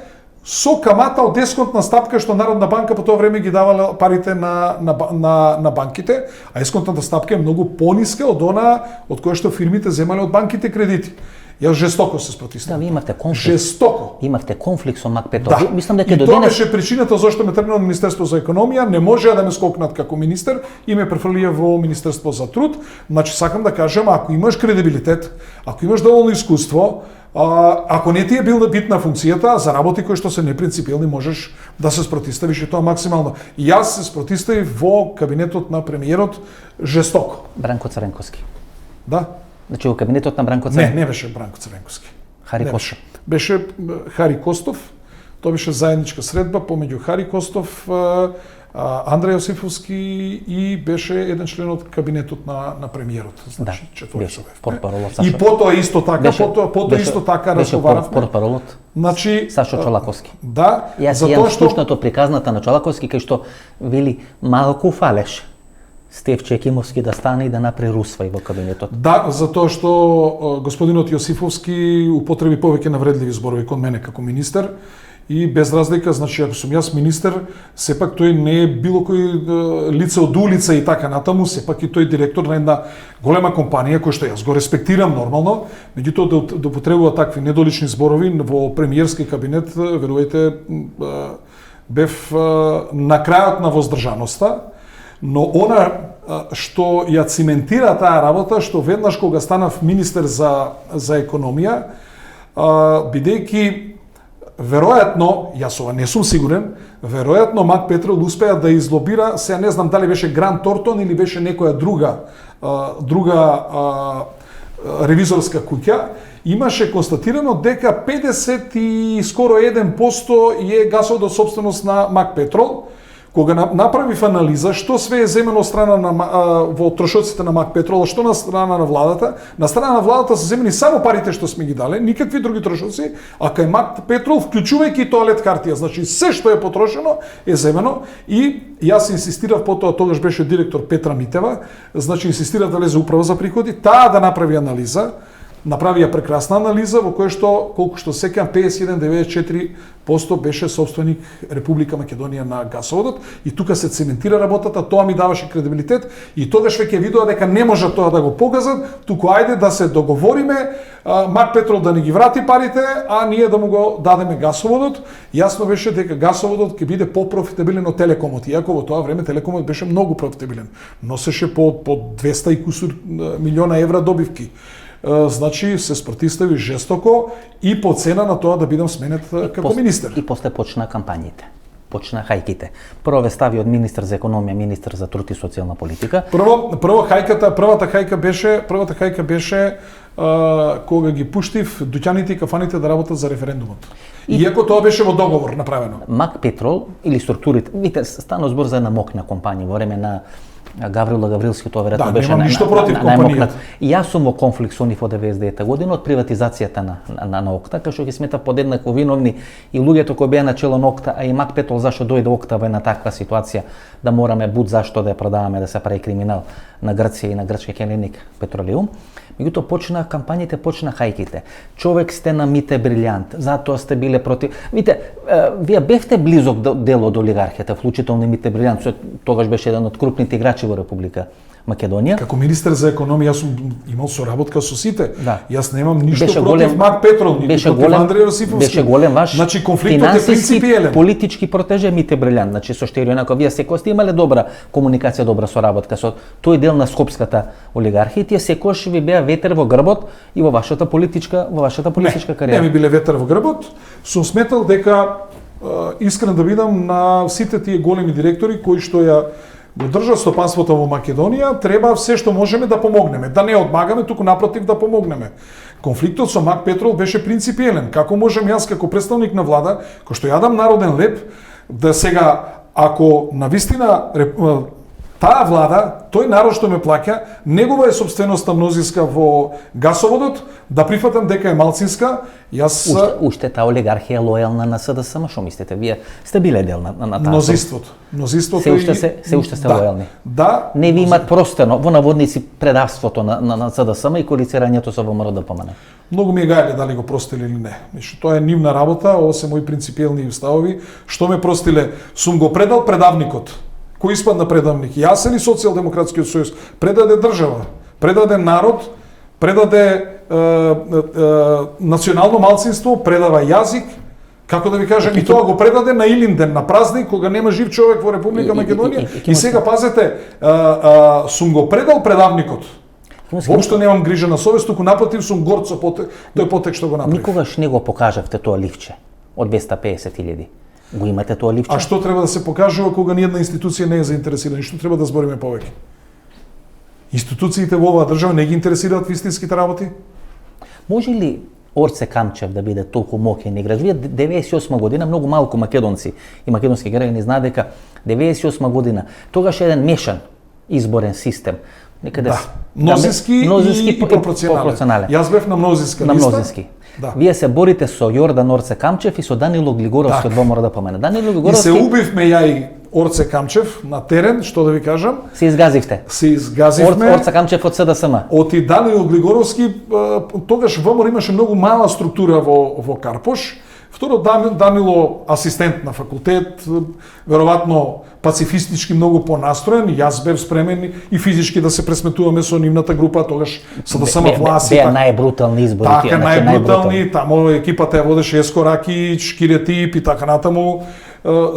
со камата од есконтна стапка што Народна банка по тоа време ги давала парите на банките, а есконтната стапка е многу пониска од она од која што фирмите земале од банките кредити. Јас жестоко се спротивставам. Да, ви имавте конфликт. Жестоко. Имавте конфликт со Мак Петрол. Да. Мислам дека и тоа беше причината зашто ме тргна од Министерство за економија, не можеа да ме скокнат како министер и ме префрлија во Министерство за труд. Значи сакам да кажам, ако имаш кредибилитет, ако имаш доволно искуство, ако не ти е битна функцијата, за работи кои што се непринципилни можеш да се спротивставиш и тоа максимално. И јас се спротивставив во кабинетот на премиерот жестоко. Бранко Цренковски. Да. Значи во кабинетот на Бранко Цренковски. Не беше Бранко Цренковски. Хари Костов. Беше Хари Костов. Тоа беше заедничка средба помеѓу Хари Костов, Андреј Јосифовски и беше еден член од кабинетот на премиерот, значи четворицовев. Портпаролот И потоа исто така, исто така разговаравме. Портпаролот. Значи Сашо Чолаковски. Да, Јас имам слушнато приказната на Чолаковски кај што вели малку фалеш Стефче Екимовски да стане и да направи русвај во кабинетот. Да, затоа што господинот Јосифовски употреби повеќе навредливи зборови кон мене како министер и без разлика, значи ако сум јас министер, сепак тој не е било кој лице од улица и така натаму, сепак и тој директор на една голема компанија која што јас го респектирам нормално, меѓутоа да употребува такви недолични зборови во премиерски кабинет, верувајте, бев на крајот на воздржаноста. Но она што ја циментира таа работа, што веднаш кога станав министер за економија, бидејќи веројатно, јас ова не сум сигурен, веројатно Мак Петрол успеа да излобира, сега не знам дали беше Грант Тортон или беше некоја друга ревизорска куќа, имаше констатирано дека 50 и скоро 1% е гасовата собственост на Мак Петрол. Кога направив анализа што све е земено страна во трошоците на Мак Петрол, што на страна на владата се земени само парите што сме ги дале, никакви други трошоци, а кај Мак Петрол вклучувајќи тоалет хартија, значи се што е потрошено е земено и јас инсистирав, потоа тогаш беше директор Петра Митева, значи инсистирав да лезе управа за приходи, таа да направи анализа, направија прекрасна анализа во која што, колку што сеќам, 51,94% беше собственик Република Македонија на гасоводот и тука се цементира работата, тоа ми даваше кредибилитет и тогаш веќе видоа дека не може тоа да го покажат, туку ајде да се договориме, Мак Петрол да ни ги врати парите, а ние да му го дадеме гасоводот. Јасно беше дека гасоводот ќе биде попрофитабилен од Телекомот, иако во тоа време Телекомот беше многу профитабилен, носеше по 200 и кусур милиона евра добивки. Значи се спротивстави жестоко и по цена на тоа да бидам сменет како министер. И после почна кампањите. Почна хајките. Прво ве стави од министер за економија, министер за труд и социјална политика. Првата хајка беше кога ги пуштив дуќаните и кафаните да работат за референдумот. Иако тоа беше во договор направено. Мак Петрол или структурите, видите, стана збор за една мокна компанија во време на Гаврила Гаврилски, тоа веројатно беше најмокнат. И јас сум во конфликт со нив од 99 година од приватизацијата на Окта, кај што ги смета подеднакво виновни и луѓето кои беа на чело на Окта, а и Мак Петрол зашто дојде Окта во една таква ситуација да мораме буд зашто да ја продаваме, да се прави криминал на Грција и на грчки Хеленик Петролеум. Меѓутоа почна кампањите, почна хајките. Човек сте на Мите Брилјант, затоа сте биле против. Видите, вие бевте близок дел од олигархијата, вклучително Мите Брилјант, тогаш беше еден од крупните играчи во Република Македонија. Како министер за економија јас сум имал соработка со сите. Да. Јас немам ништо против Мак Петрол, ниту против Андреј Јосифовски. Беше голем ваш. Значи конфликтот е принципиелен. Политички протеже Мите Брилјант, значи со што инако вие секој сте имале добра комуникација, добра соработка со тој дел на скопската олигархија, тие секојаш ви беа ветер во грбот и во вашата политичка кариера. Не ми биле ветер во грбот. Сум сметал дека искрен да бидам на сите тие големи директори кои што ја го држат стопанството во Македонија, треба се што можеме да помогнеме, да не одмагаме, туку напротив да помогнеме. Конфликтот со Мак Петрол беше принципиелен. Како можем јас како представник на влада, кој што јадам народен леп, да сега, ако навистина таа влада, тој народ што ме плаќа, негова е собственоста мнозинска во гасоводот, да прифатам дека е малцинска, јас... Уште таа олигархија лојална на СДСМ, што мислите? Вие сте биле дел на таа... Мнозинството. Се уште сте лојални. Да. Не ви имат простено, во наводници, предавството на СДСМ и коалицирањето со ВМРО ДПМН. Многу ми е гајле дали го простиле или не. Тоа е нивна работа, ова се мои принципиелни ставови. Што ме простиле? Сум го предал предавникот. Кој испадна предавник? Јасен и Социјалдемократскиот сојуз предаде држава, предаде народ, предаде национално малцинство, предава јазик, како да ви кажам, и тоа го предаде на Илинден, на празник, кога нема жив човек во Република Македонија. И сега пазете, сум го предал предавникот. Воопшто немам грижа на совест, туку напротив сум горд со тој потек што го направив. Никогаш не го покажавте тоа ливче од 250.000. Го имате тоа ливче? А што треба да се покажува кога ни една институција не е заинтересирана? Што треба да збориме повеќе? Институциите во оваа држава не ги интересираат вистинските работи? Може ли Орце Камчев да биде толку моќен играч. Вие 98 година, многу малку македонци и македонски граѓани знаат дека 98 година тогаш еден мешан изборен систем. Некаде мнозински и пропорционален. Јас бев на мнозинска листа. На мнозински. Да. Вие се борите со Јордан Орце Камчев и со Данило Глигоровски, од мора да помене. Данило Глигоровски. И се убивме ја и Орце Камчев на терен, што да ви кажам. Се изгазивте. Се изгазивме. Орце Камчев од СДСМ. Од и Данило Глигоровски, тогаш ВМРО имаше многу мала структура во Карпош. Второ, Данило асистент на факултет, веројатно пацифистички многу понастроен, јас бев спремен и физички да се пресметуваме со нивната група, тогаш СДСМ власи. Беа најбрутални избори. Така, најбрутални, таму екипата ја водеше Еско Ракиќ, Киретип и така натаму.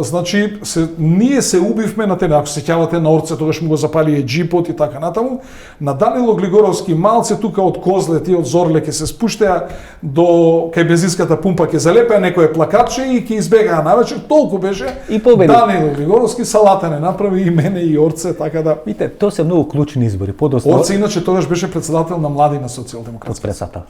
Значи, ние се убивме на тебе, ако се сеќавате на Орце, тогаш му го запали джипот и така натаму. На Данило Глигоровски малце тука од Козлет и од Зорле ќе се спуштеа до кај бензинската пумпа, ќе залепеа некое плакатче и ќе избегаа навечер, толку беше. И победи. Данило Глигоровски салата не направи и мене и Орце, така да. Видите, тоа се многу клучни избори. Подоцна Орце иначе тогаш беше председател на млади на социјалдемократска.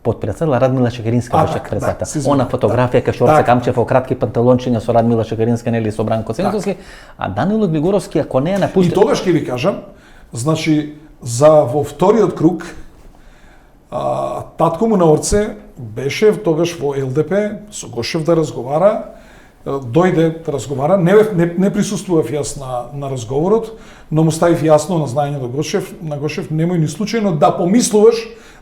Подпредседател Радмила Шекеринска беше председател. Да, она фотографија кај Орце Камчев во кратки панталончиња со Радмила Шекеринска нели со Бранко Ценковски, а Данило Глигоровски ако не е напуштен. И тогаш ќе ви кажам, значи за во вториот круг татко му на Орце беше тогаш во ЛДП со Гошев да разговара, дојде да разговара, не присуствував јас на разговорот, но му ставив јасно на знаење на Гошев, немој ни случајно да помислуваш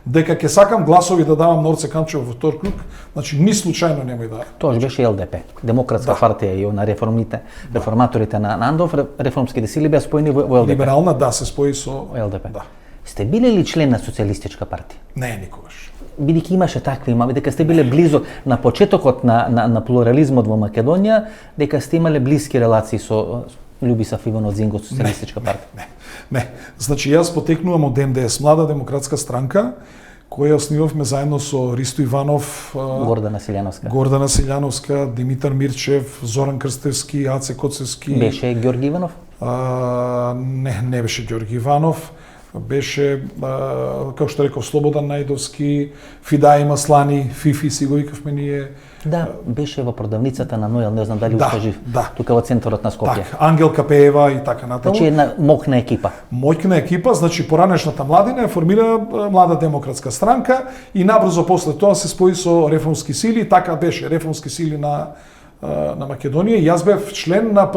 дека ќе сакам гласови да давам на Орце Камчев во втор круг, значи ни случајно немој да. Тоа беше ЛДП, Демократска партија и на реформаторите на Андов, реформските сили беа споени во ЛДП. Либерална, да, се спои со ЛДП. Да. Сте биле ли член на социјалистичка партија? Не, никогаш. Бидејќи имаше такви, дека сте биле близо на почетокот на плурализмот во Македонија, дека сте имале блиски релации со Љубисав Иванов Зинго, социјалистичка партија. Не. Значи јас потекнувам од МДС, Млада демократска странка, која основивме заедно со Ристо Иванов, Гордана Силјановска, Димитар Мирчев, Зоран Крстевски, Аце Коцевски. Беше Ѓорги Иванов? Не беше Ѓорги Иванов. Беше, како што реков, Слободан Најдовски, Фидај Маслани, Фифи си го викавме ние. Да, беше во продавницата на Нојел, не знам дали уште жив. Да. Тука во центарот на Скопје. Так, Ангел Капеева и така натаму. Значи една моќна екипа. Моќна екипа, значи поранешната младина ја формира Млада демократска странка и набрзо после тоа се спои со реформски сили, така беше реформски сили на Македонија. Јас бев член на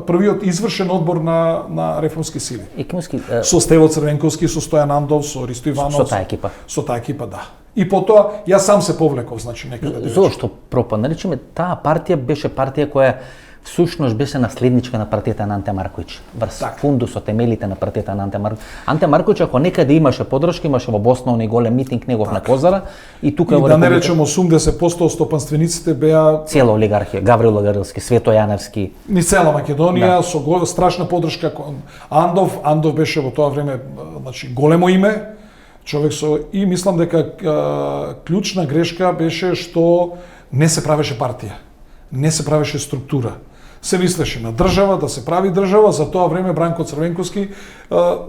првиот извршен одбор на реформски сили. Со Стево Црвенковски, со Стојан Андов, со Ристо Иванов. Со таа екипа. Со таа екипа, да. И потоа јас сам се повлеков, значи некаде. Зошто пропадна? Речеме, таа партија беше партија која всушност беше наследничка на партијата на Анте Марковиќ. Врз фундусот, темелите на партијата на Анте Марковиќ. Анте Марковиќ ако некаде имаше подршка, имаше во Босна оној голем митинг негов на Козара и тука во да не речем 80% од стопанствениците беа цела олигархија, Гаврил Лагарилски, Свето Јаневски. Ни цела Македонија со страшна подршка. Андов беше во тоа време, значи големо име, човек и мислам дека клучна грешка беше што не се правеше партија, не се правеше структура. Се мислеше на држава, да се прави држава, за тоа време Бранко Црвенковски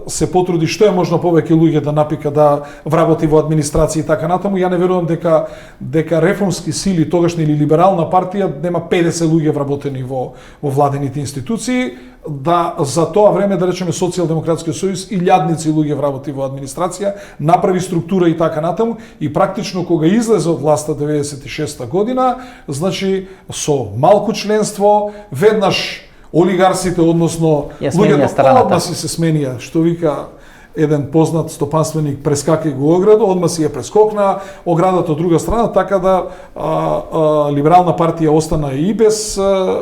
се потруди што е можно повеќе луѓе да напика да вработи во администрација и така натаму. Ја не верувам дека реформски сили, тогашна или либерална партија, нема 50 луѓе вработени во владените институции, да за тоа време, да речеме, Социјалдемократскиот сојуз и илјадници луѓе вработи во администрација, направи структура и така натаму, и практично кога излезе од власта 96 година, значи со малку членство, веднаш олигарсите, односно луѓето одма си се сменија, што вика еден познат стопанственик, прескакај го ограду, одма си ја прескокна оградата од друга страна, така да либерална партија остана и без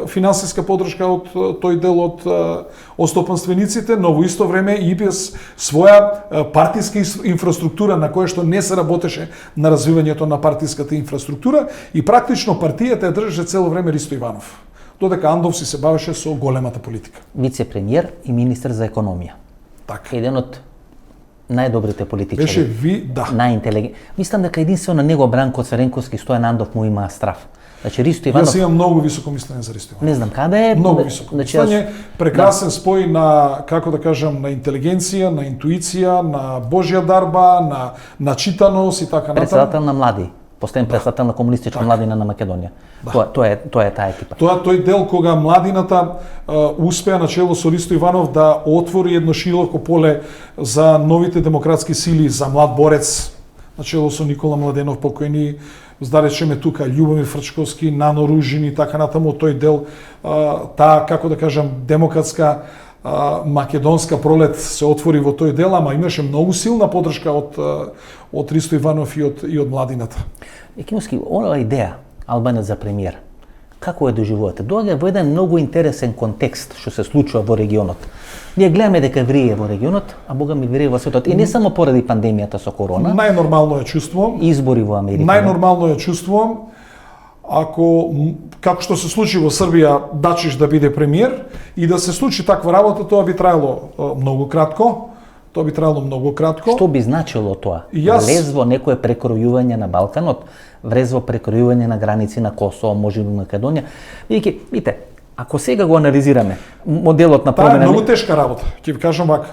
финансиска подршка од тој дел од стопанствениците, но во исто време и без своја партиска инфраструктура на која што не се работеше на развивањето на партиската инфраструктура, и практично партијата ја држеше цело време Ристо Иванов, додека Андов си се бавеше со големата политика. Вице-премиер и министер за економија. Така. Еден од најдобрите политичари. Беше Најинтелигент. Мислам дека единствено на него Бранко Црвенковски и Стојан Андов му имаа страв. Значи Ристо Иванов... Јас имам многу високо мислење за Ристо Иванов. Не знам каде е... Многу високо Значи, мислење, прекрасен спој на, како да кажам, на интелигенција, на интуиција, на Божја дарба, на читаност и така натаму. Председател на млади, постен председател на комунистичка младина на Македонија. Тоа е таа екипа. Тоа тој дел кога младината успеа на чело со Ристо Иванов да отвори едно широко поле за новите демократски сили, за млад борец, на чело со Никола Младенов покојни, да речеме тука Љубомир Фрчковски, Нано Ружин и така натаму, тој дел, таа, како да кажам, демократска македонска пролет се отвори во тој дел, ама имаше многу силна поддршка од Ристо Иванов и од младината. Екимовски, онаа идеја Албанец за премиер, како ја доживувате? Доаѓа во еден многу интересен контекст што се случува во регионот. Ние гледаме дека врие во регионот, а бога ми врие во светот. И не само поради пандемијата со корона. Најнормално ја чувствувам. Избори во Америка. Најнормално ја чувствувам. Ако, како што се случи во Србија, Дачиш да биде премиер и да се случи таква работа, тоа би траело многу кратко. Тоа би траело многу кратко. Што би значило тоа? Јас... Влез во некое прекројување на Балканот, влез во прекројување на граници на Косово, може би Македонија. Видите, ако сега го анализираме моделот на промена... Таа е многу тешка работа, ќе ви кажам вака.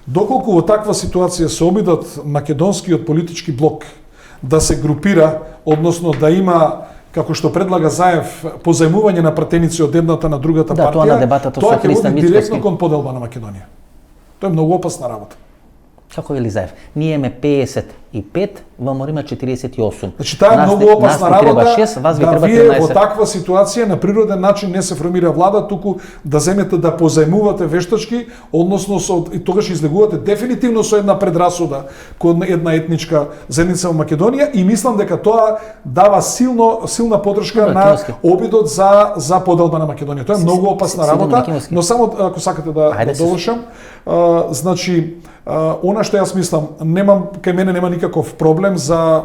Доколку во таква ситуација се обидат македонскиот политички блок да се групира, односно да има, како што предлага Заев, позајмување на пратеници од едната на другата партија, тоа на дебатата тоа со ќе Христо води Мицкоски. директно кон поделба на Македонија. Тоа е многу опасна работа. Како вели Заев? Ние имаме 55, вам има 48. Значи таа е многу опасна работа 6, вас ви да треба вие 13. во таква ситуација на природен начин не се формира влада, туку да земете да позајмувате вештачки, односно и тогаш излегувате дефинитивно со една предрасуда кон една етничка заедница во Македонија и мислам дека тоа дава силна поддршка на обидот за поделба на Македонија. Тоа е многу опасна работа, но само ако сакате да довршам, значи она што јас мислам, кај мене нема никаков проблем за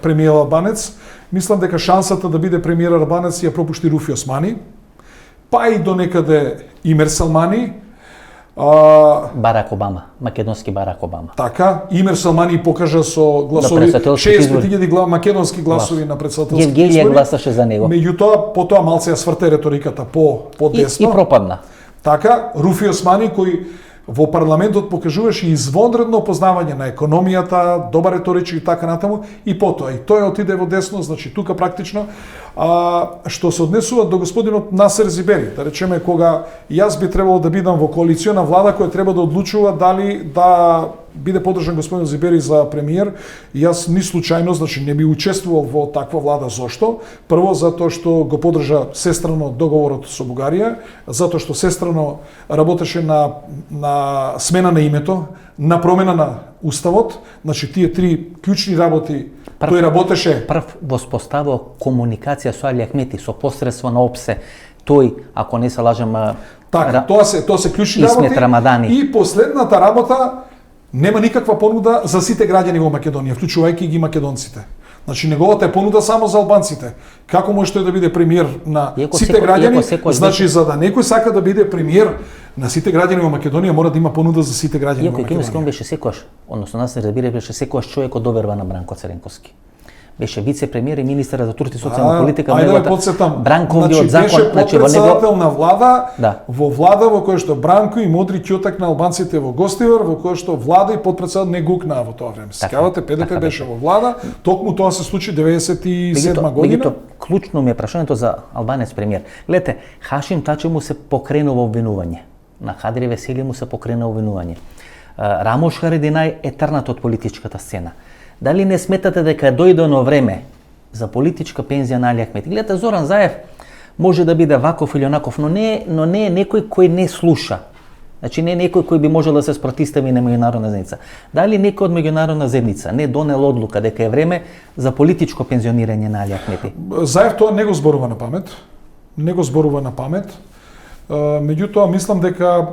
премиер Албанец. Мислам дека шансата да биде премиер Албанец ја пропушти Руфи Османи, па и до некаде Имер Салмани. Барак Обама, македонски Барак Обама. Така, Имер Салмани покажа со гласови 60.000 македонски гласови на председателски избори. Гевгелија гласаше за него. Меѓутоа, потоа малце ја сврте реториката по десно. И пропадна. Така, Руфи Османи кој во парламентот покажуваше извонредно познавање на економијата, добар реторички и така натаму, и потоа и тој отиде во десно, значи тука практично. Што се однесува до господинот Насер Зибери, да речеме кога јас би требало да бидам во коалициона влада која треба да одлучува дали да биде поддржан господин Зибери за премиер, јас ни случајно, значи не би учествувал во таква влада. Зошто? Прво затоа што го поддржа сестрано договорот со Бугарија, затоа што сестрано работеше на смена на името, на промена на уставот, значи тие три клучни работи тој работеше. Прв воспоставува комуникација со Али Ахмети, со посредство на ОПСЕ. Тој, ако не се лажам, така, тоа се клучни работи. Рамадани. И последната работа нема никаква понуда за сите граѓани во Македонија, вклучувајќи ги македонците. Значи неговата е понуда само за албанците. Како може тој да биде премиер на сите граѓани? Значи за да некој сака да биде премиер на сите граѓани во Македонија мора да има понуда за сите граѓани во Македонија. Иако беше секојаш, односно нас не разбира, беше секојаш човек од доверба на Бранко Цренковски. Беше вице-премиер и министер за труд и социјална политика. Ајде да подсетам. Бранковиот закон, беше подпредседател на влада, да. Во влада во која што Бранко и модри ќотак на албанците во Гостивар, во која што влада и подпредседател не гукнаа во тоа време. Скавате, ПДП беше во влада, токму тоа се случи 97 година. Меѓутоа, клучно ми е прашањето за албанец премиер. Гледате, Хашим Тачи му се покренува обвинување. На Хадри Весели му се покренува обвинување. Рамош Харединај е трнат од политичката сцена. Дали не сметате дека е дојдено време за политичка пензија на Али Ахмети? Гледате, Зоран Заев може да биде ваков или онаков, но не е некој кој не слуша. Значи не е некој кој би можел да се спротистави на меѓународна заедница. Дали некој од меѓународна заедница не донел одлука дека е време за политичко пензионирање на Али Ахмети? Заев тоа не го зборува на памет. Меѓутоа, мислам дека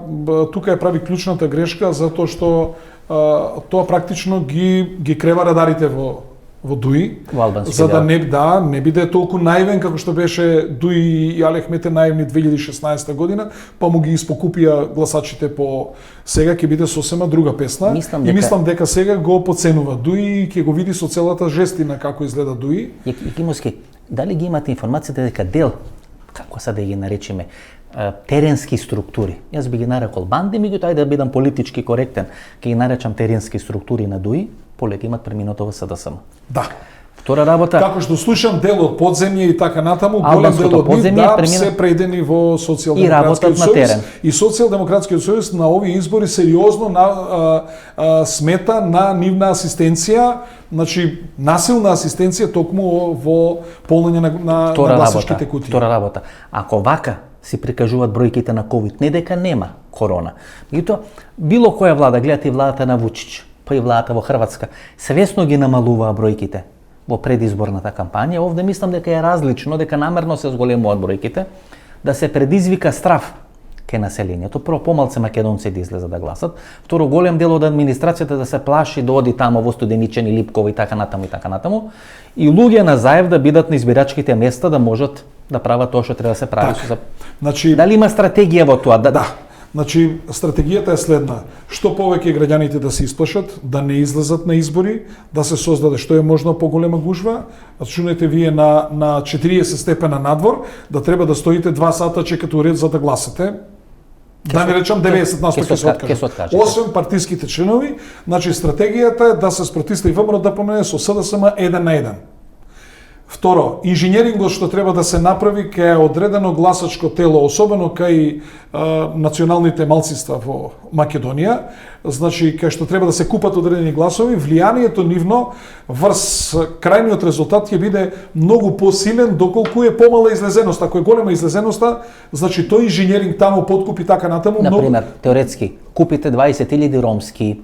тука е прави клучната грешка, затоа што тоа практично ги крева радарите во Дуи, за да не биде толку наивен како што беше Дуи и Али Ахмети наивни 2016 година, па му ги испокупија гласачите по сега ќе биде сосема друга песна. Мислам дека сега го подценува Дуи и ќе го види со целата жестина како изгледа Дуи. Екимовски, дали ги имате информацијата дека дел, како са да ги наречеме, теренски структури. Јас би ги нарекол банди, меѓутоа да бидам политички коректен, ќе ги наречам теренски структури на ДУИ, полегимат преминато во СДСМ. Да. Втора работа. Како што слушам дел од подземје и така натаму, голем дел од нив се предени во Социјалдемократскиот сојуз и Социјалдемократскиот сојуз на овие избори сериозно смета на нивна асистенција, значи насилна асистенција токму во полнење на гласачките кутии. Втора работа. Ако вака си прикажуваат бројките на ковид, не дека нема корона. Меѓутоа, било која влада, гледате и владата на Вучич, па и владата во Хрватска, свесно ги намалуваа бројките во предизборната кампања. Овде мислам дека е различно, дека намерно се зголемуваат бројките, да се предизвика страф кај населението. Прво, помалце македонци да излезат да гласат. Второ, голем дел од администрацијата да се плаши да оди тамо во Студеничен и Липково и така натаму и така натаму. И луѓе на заев да бидат на избирачките места да можат да прават тоа што треба да се прави. Значи, дали има стратегија во тоа? Да. Значи, стратегијата е следна. Што повеќе граѓаните да се исплашат, да не излезат на избори, да се создаде што е можно поголема гужва. Рачунете вие на 40 степена надвор, да треба да стоите 2 сата чекате ред за да гласате. Да не речам 90% ќе се откажат. Освен партиските членови, значи стратегијата е да се спротиста и ВМРО да помене со СДСМ 1:1. Второ, инженерингот што треба да се направи кај одредено гласачко тело, особено кај националните малцинства во Македонија, значи кај што треба да се купат одредени гласови, влијанието нивно врз крајниот резултат ќе биде многу посилен доколку е помала излезеност. Ако е голема излезеноста, значи тој инженеринг таму подкупи така натаму. Например, теоретски, купите 20.000 ромски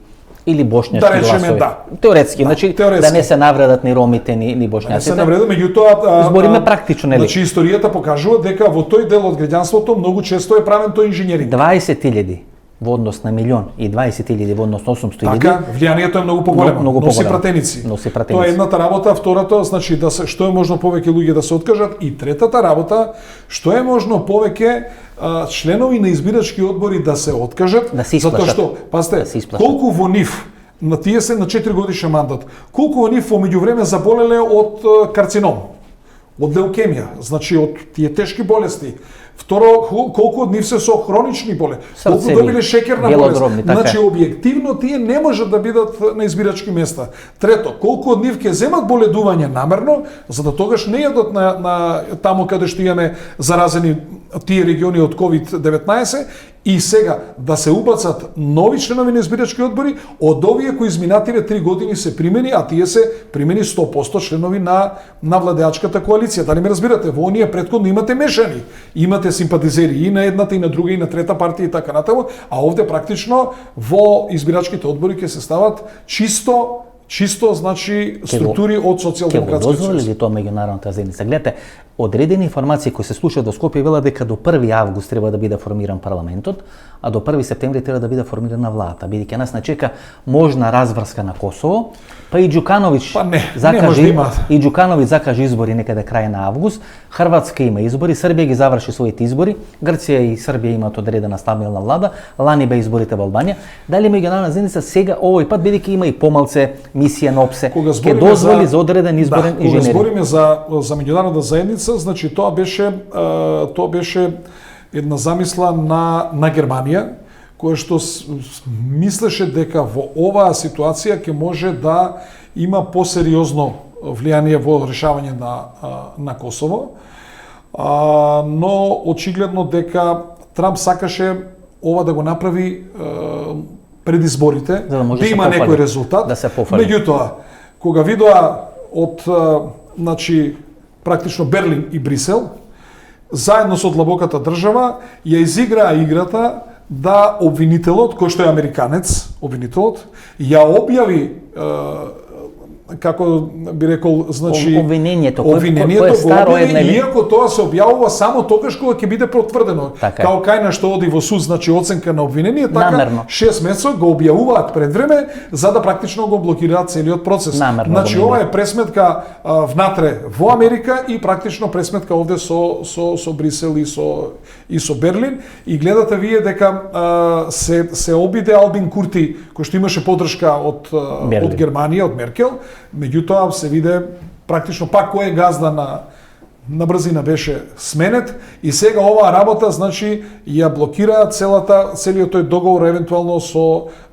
или бошњашки гласови. Да. Теоретски, значи да не се навредат ни ромите ни бошњаците. Не се навредат, меѓутоа збориме практично, нели? Значи историјата покажува дека во тој дел од граѓанството многу често е правен тој инженеринг. 20.000 во однос на милион и 20.000 во однос на 800.000. Така, влијанието е многу поголемо. Носи пратеници. Тоа е едната работа, втората, значи да се што е можно повеќе луѓе да се откажат, и третата работа, што е можно повеќе членови на избирачки одбори да се откажат, затоа што, пазте, колку во нив на тие се на 4 годишен мандат, колку во нив во меѓувреме заболеле од карцином, од леукемија, значи од тие тешки болести. Второ, колку од нив се со хронични болести, колку добиле шеќерна болест. Значи, објективно тие не можат да бидат на избирачки места. Трето, колку од нив ќе земат боледување намерно, за да тогаш не јадат на таму каде што имаме заразени тие региони од COVID-19, и сега да се убацат нови членови на избирачки одбори од овие кои изминативе 3 години се примени, а тие се примени 100% членови на владеачката коалиција. Дали ме разбирате? Во оние претходно имате мешани. Имате симпатизери и на едната, и на друга, и на трета партија и така натаму, а овде практично во избирачките одбори ќе се стават чисто значи структури од Социјалдемократскиот сојуз. Ќе го дозволи ли тоа меѓународната заедница? Гледате, одредени информации кои се слушаат во Скопје велат дека до 1 август треба да биде формиран парламентот, а до 1 септември треба да биде формирана владата, бидејќи нас не чека можна разврска на Косово, па и Ѓукановиќ закажа избори некаде крај на август, Хрватска има избори, Србија ги заврши своите избори, Грција и Србија имаат одредена стабилна влада, лани бе изборите во Албанија. Дали меѓународна заедница сега овој пат, бидејќи има и помалце мисија на ОПСЕ, ќе дозволи за одреден изборен инженеринг? Кога збориме за меѓународна заедница, значи тоа беше една замисла на Германија, која што мислеше дека во оваа ситуација ќе може да има посериозно влијание во решавање на Косово, но очигледно дека Трамп сакаше ова да го направи пред изборите, да има некој резултат. Меѓутоа, кога видоа од значи практично Берлин и Брисел, заедно со длабоката држава ја изиграа играта да обвинителот, кој што е американец, обвинителот, ја објави како би рекол, значи обвинението кое старо е, иако тоа се објавува само тогаш кога ќе биде потврдено. Као кај на што оди во суд, значи оценка на обвинение, така 6 месеци го објавуваат пред време за да практично го блокираат целиот процес. Значи ова е пресметка внатре во Америка и практично пресметка овде со Брисел и со Берлин, и гледате вие дека се обиде Албин Курти, кој што имаше поддршка од Германија, од Меркел. Меѓутоа се виде практично пак кој е газда на брзина беше сменет и сега оваа работа значи ја блокира целиот тој договор евентуално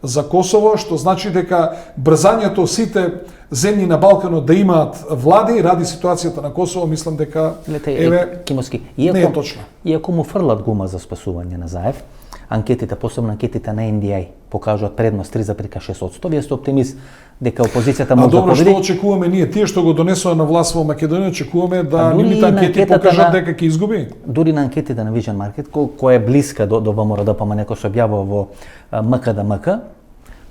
за Косово, што значи дека брзањето сите земји на Балканот да имаат влади ради ситуацијата на Косово, мислам дека Кимовски, не е точно. Иако му фрлат гума за спасување на Заев, анкетите, посебно анкетите на NDI, покажуваат предност 3,6%. Вие сте оптимист дека опозицијата може да победи? Добро, што очекуваме ние? Тие што го донесува на власт во Македонија, очекуваме да нивните анкети покажат дека ќе изгуби? Дури на анкетите на Vision Market, која е блиска до ВМРО-ДПМНЕ, некој се објавува во МКДМК,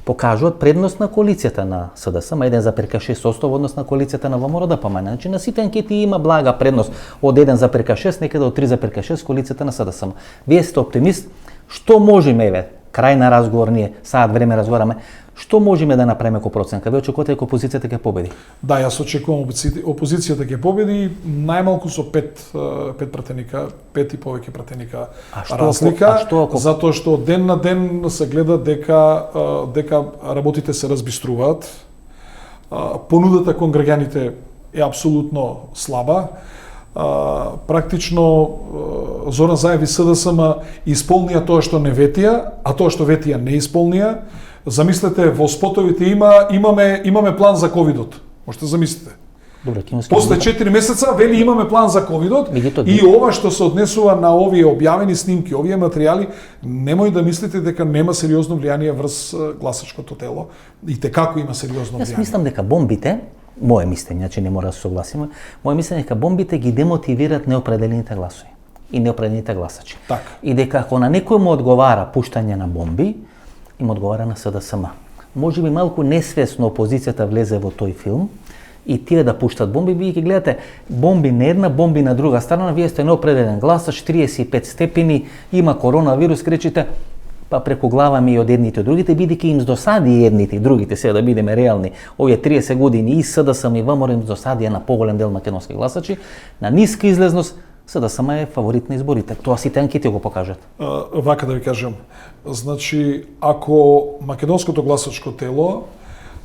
покажуваат предност на коалицијата на СДСМ, 1,6% во однос на коалицијата на ВМРО-ДПМНЕ. Значи на сите анкети има блага предност од 1,6 некаде од 3,6 коалицијата на СДСМ. Вие сте оптимист, што можеме, крај на разговор ние, саат време разговараме, што можеме да направиме како проценка? Вие очекувате дека опозицијата ќе победи? Да, јас очекувам опозицијата ќе победи најмалку со 5 пратеника, 5 и повеќе пратеника разлика, затоа што ден на ден се гледа дека работите се разбиструваат. Понудата кон граѓаните е апсолутно слаба. Практично Зоран Заев и СДСМ исполнија тоа што не ветија, а тоа што ветија не исполнија. Замислете, во спотовите имаме план за ковидот. Можете замислите. Добре, Кимовски. После 4 месеца вели имаме план за ковидот и ова што се однесува на овие објавени снимки, овие материјали, немој да мислите дека нема сериозно влијание врз гласачкото тело. И те како има сериозно влијание. Јас мислам дека бомбите, мое мислење, че не мора да се согласиме, мое мислење дека бомбите ги демотивираат неопределените гласови и неопределените гласачи. Така. И дека ако на некој му одговара пуштање на бомби, им одговара на СДСМ. Може би малку несвесно опозицијата влезе во тој филм и тие да пуштат бомби, вие ќе гледате бомби на една, бомби на друга страна, вие сте неопределен гласач, 35 степени, има коронавирус, кречите, па преку глава ми и од едните и од другите, бидејќи им досади едните и другите, сега да бидеме реални, овие 30 години и СДСМ и ВМРО им досадија на поголем дел македонски гласачи, на ниска излезност, СДСМ е фаворит на изборите. Тоа сите анкети го покажат. Вака да ви кажам, значи, ако македонското гласачко тело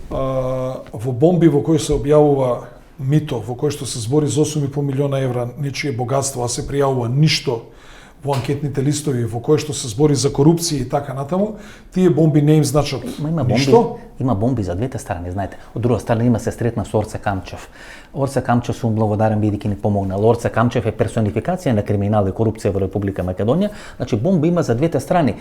во бомби во кои се објавува мито, во кој што се збори за 8,5 милиона евра нечие богатство, а се пријавува ништо во анкетните листови, во кој што се збори за корупција и така натаму, тие бомби не им значат ништо. Има бомби за двете страни, знаете. Од друга страна има се сретна со Орце Камчев. Орце Камчев сум благодарен бидејќи ни помогнал. Орце Камчев е персонификација на криминал и корупција во Република Македонија. Значи бомби има за двете страни.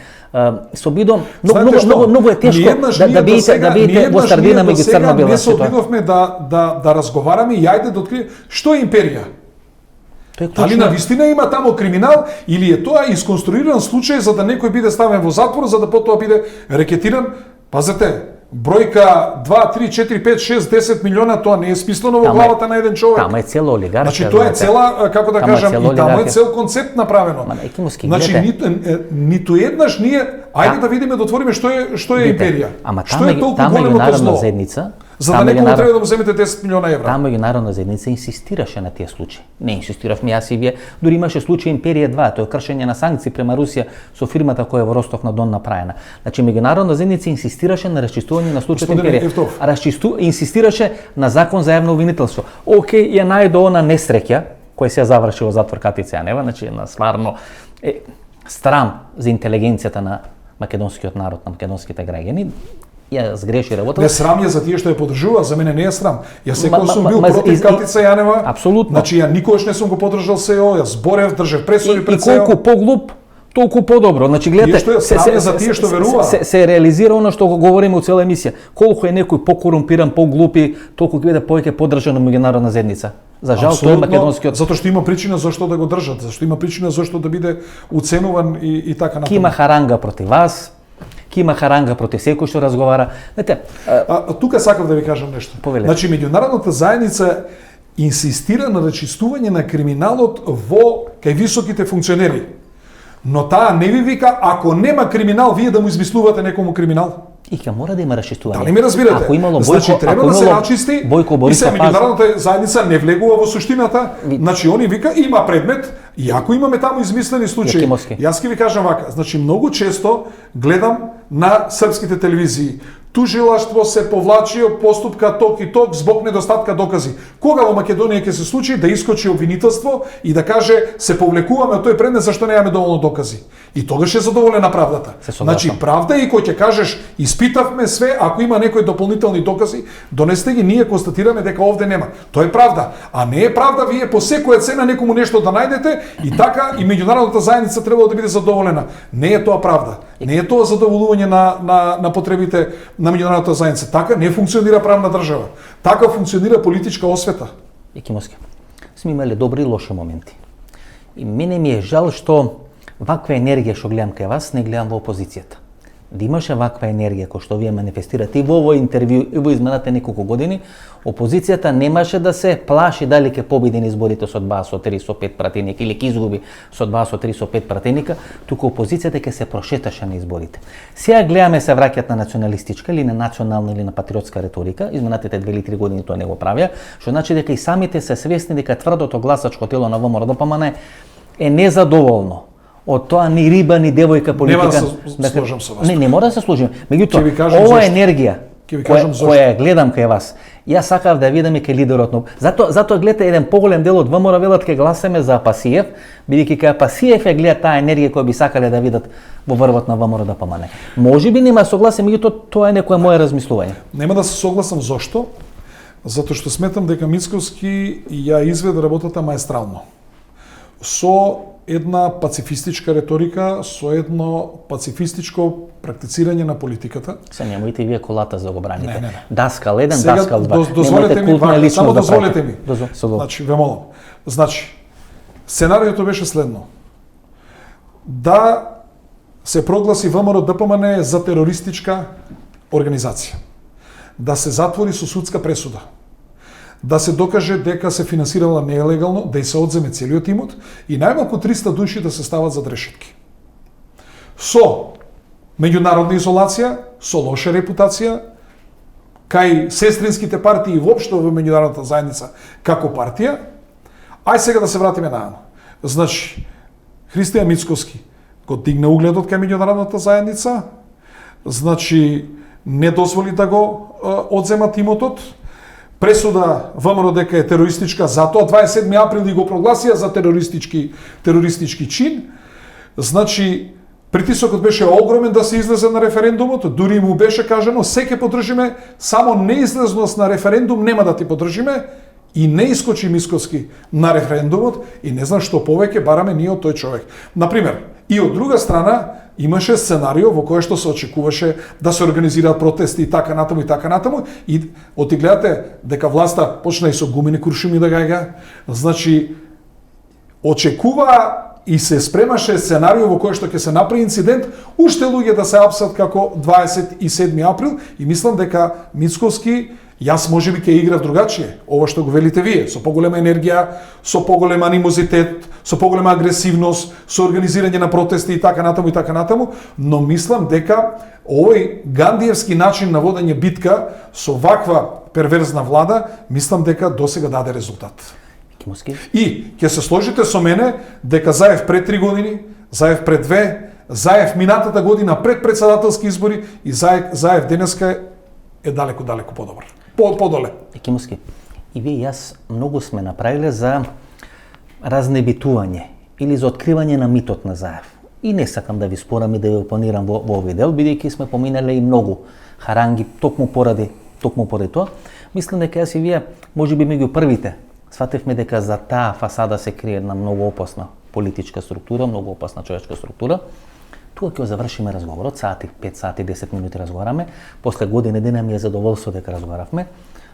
Со бидом многу е тешко да бидете во средина меѓу црно бела ситуација. Не се обидовме да разговараме и ајде да откриеме што е империја. Дали навистина има тамо криминал или е тоа исконструиран случај за да некој биде ставен во затвор за да потоа биде рекетиран? Пазете, бројка 2, 3, 4, 5, 6, 10 милиона, тоа не е смислено во главата на еден човек. Тамо е цела олигархија. Значи тоа е цела, како да кажам, и тамо е цел концепт направено. Значи ниту еднаш ние, ајде да видиме, да отвориме што е империја. Што е толку големото зло? За да некој треба да му земете 10 милиона евра. Таа меѓународна заедница инсистираше на тие случаи. Не инсистиравме јас и вие. Дури имаше случај Империја 2, тоа е кршење на санкции према Русија со фирмата која е во Ростов на Дон направена. Значи меѓународна заедница инсистираше на расчистување на случајот Империја. Инсистираше на закон за јавно обвинителство. Океј, ја најде она несреќа која се заврши во затвор Катица Јанева, значи на стварно срам за интелигенцијата на македонскиот народ, на македонските граѓани. Ја сгреши работа. Не срам е за тие што ја поддржува, за мене не е срам. Јас секој сум бил против Катица Јанева. Апсолутно. Значи ја никогаш не сум го поддржал СЕО, јас зборев, држев пресови пред СЕО. И колку поглуп, толку подобро. Значи гледате, се реализира она што го говориме у цела емисија. Колку е некој покорумпиран, поглупи, толку ќе биде повеќе поддржан од меѓународна заедница. За жал тоа е македонскиот. Затоа што има причина зашто да го држат, зашто има причина зашто да биде уценуван и така натаму. Има харанга против вас. Има харанга против секој што разговара. Знаете, тука сакав да ви кажам нешто. Значи меѓународната заедница инсистира на рачистување на криминалот во кај високите функционери. Но таа не ви вика ако нема криминал вие да му измислувате некому криминал. И ќе мора да има рашистување. Дали ми разбирате? Ако имало значи треба да се рачисти. Бојко и се меѓународната заедница не влегува во суштината. Значи они вика има предмет, И ако имаме таму измислени случаи, Јакимовски. јас ќе ви кажам вака, значи многу често гледам на српските телевизии. Тужилаштво се повлачи од поступка ток и ток због недостатка докази. Кога во Македонија ќе се случи да искочи обвинителство и да каже се повлекуваме од тој предмет зашто немаме доволно докази. И тогаш е задоволена правдата. Значи правда и кој ќе кажеш испитавме све, ако има некои дополнителни докази, донесете ги, ние констатираме дека овде нема. Тоа е правда, а не е правда вие по секоја цена некому нешто да најдете и така и меѓународната заедница треба да биде задоволена. Не е тоа правда. Не е тоа задоволување на потребите на меѓународната заедница. Така не функционира правна држава. Така функционира политичка освета. Јакимовски, сме имали добри и лоши моменти. И мене ми е жал што ваква енергија што гледам кај вас, не гледам во опозицијата. Да имаше ваква енергија кој што вие манифестирате и во овој интервју и во изминалите неколку години, опозицијата немаше да се плаши дали ќе победи на изборите со 2 со 3 со 5 пратеника или ќе изгуби со 2 со 3 со 5 пратеника, туку опозицијата ќе се прошеташе на изборите. Сега гледаме се враќаат на националистичка или на национална или на патриотска реторика, изминатите 2 или 3 години тоа не го правија, што значи дека и самите се свесни дека тврдото гласачко тело на ВМРО-ДПМН е незадоволно од тоа ни риба, ни девојка политика. Нема да се сложам со вас. Не мора да се сложим. Меѓутоа, ова зашто. енергија која гледам кај вас, јас сакав да видам и кај лидерот на. Затоа гледате еден поголем дел од ВМРО велат ке гласаме за Пасиев, бидејќи кај Пасиев ја гледа таа енергија која би сакале да видат во врвот на ВМРО-ДПМН. Можеби нема согласие, меѓутоа тоа е некое мое размислување. Нема да се согласам зошто? Затоа што сметам дека Мицковски ја изведе работата маестрално. Со една пацифистичка реторика, со едно пацифистичко практицирање на политиката. Се немојте вие колата за го браните. Не. Даскал 1, Сега, даскал 2. Дозволете ми, само дозволете ми. Значи, ве молам. Значи, сценариото беше следно. Да се прогласи ВМРО-ДПМН за терористичка организација. Да се затвори со судска пресуда. Да се докаже дека се финансирала нелегално, да се одземе целиот имот и најмалку 300 души да се стават за решетки. Со меѓународна изолација, со лоша репутација, кај сестринските партии и воопшто во меѓународната заедница како партија. Ај сега да се вратиме наама. Значи, Христијан Мицковски го дигна угледот кај меѓународната заедница, значи не дозволи да го одземат имотот, пресуда ВМРО дека е терористичка, затоа 27 април го прогласија за терористички чин. Значи, притисокот беше огромен да се излезе на референдумот, дури му беше кажано, се ќе поддржиме, само неизлезност на референдум нема да ти поддржиме, и не искочи Мицковски на референдумот и не знам што повеќе бараме ние од тој човек. Например, и од друга страна, имаше сценарио во кое што се очекуваше да се организираат протести и така натаму и оти гледате дека власта почна и со гумени куршуми да гаѓа, значи очекува и се спремаше сценарио во кое што ќе се направи инцидент, уште луѓе да се апсат како 27 април и мислам дека Мицковски, јас можеби ќе играв другачие, ова што го велите вие, со поголема енергија, со поголем анимозитет, со поголема агресивност, со организирање на протести и така натаму, но мислам дека овој гандиевски начин на водење битка со ваква перверзна влада, мислам дека досега даде резултат. И ќе се сложите со мене дека Заев пред 3 години, Заев пред 2, Заев минатата година пред председателски избори и Заев денеска е далеку подобар. Подоле. Јакимовски, и вие и јас многу сме направиле за разнебитување или за откривање на митот на Заев. И не сакам да ви спорам и да ви опонирам во овој дел, бидејќи сме поминале и многу харанги токму поради тоа. Мислам дека јас и вие, можеби меѓу првите, сватевме дека за таа фасада се крие една многу опасна политичка структура, многу опасна човечка структура. Тука ќе завршиме разговорот, 5 сати, 10 минути разговараме, после година дена ми е задоволство дека разговаравме.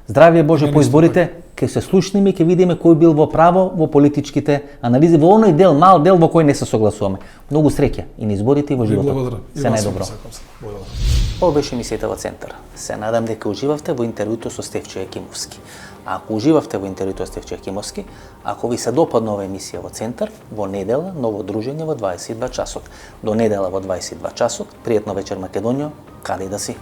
Здравје Боже по изборите, ќе се слушнеме и ќе видиме кој бил во право во политичките анализи, во оној дел, мал дел во кој не се согласуваме. Многу среќа и на изборите и во животот. Се најдобро. Ова беше емисијата во Центар. Се надам дека уживавте во интервјуто со Стефчо Јакимовски. А ако уживавте во интервјуто со Стефчо Јакимовски, ако ви се допадна ова емисија во Центар, во недела ново дружење во 22 часот. До недела во 22 часот, пријатно вечер Македонија, каде да си.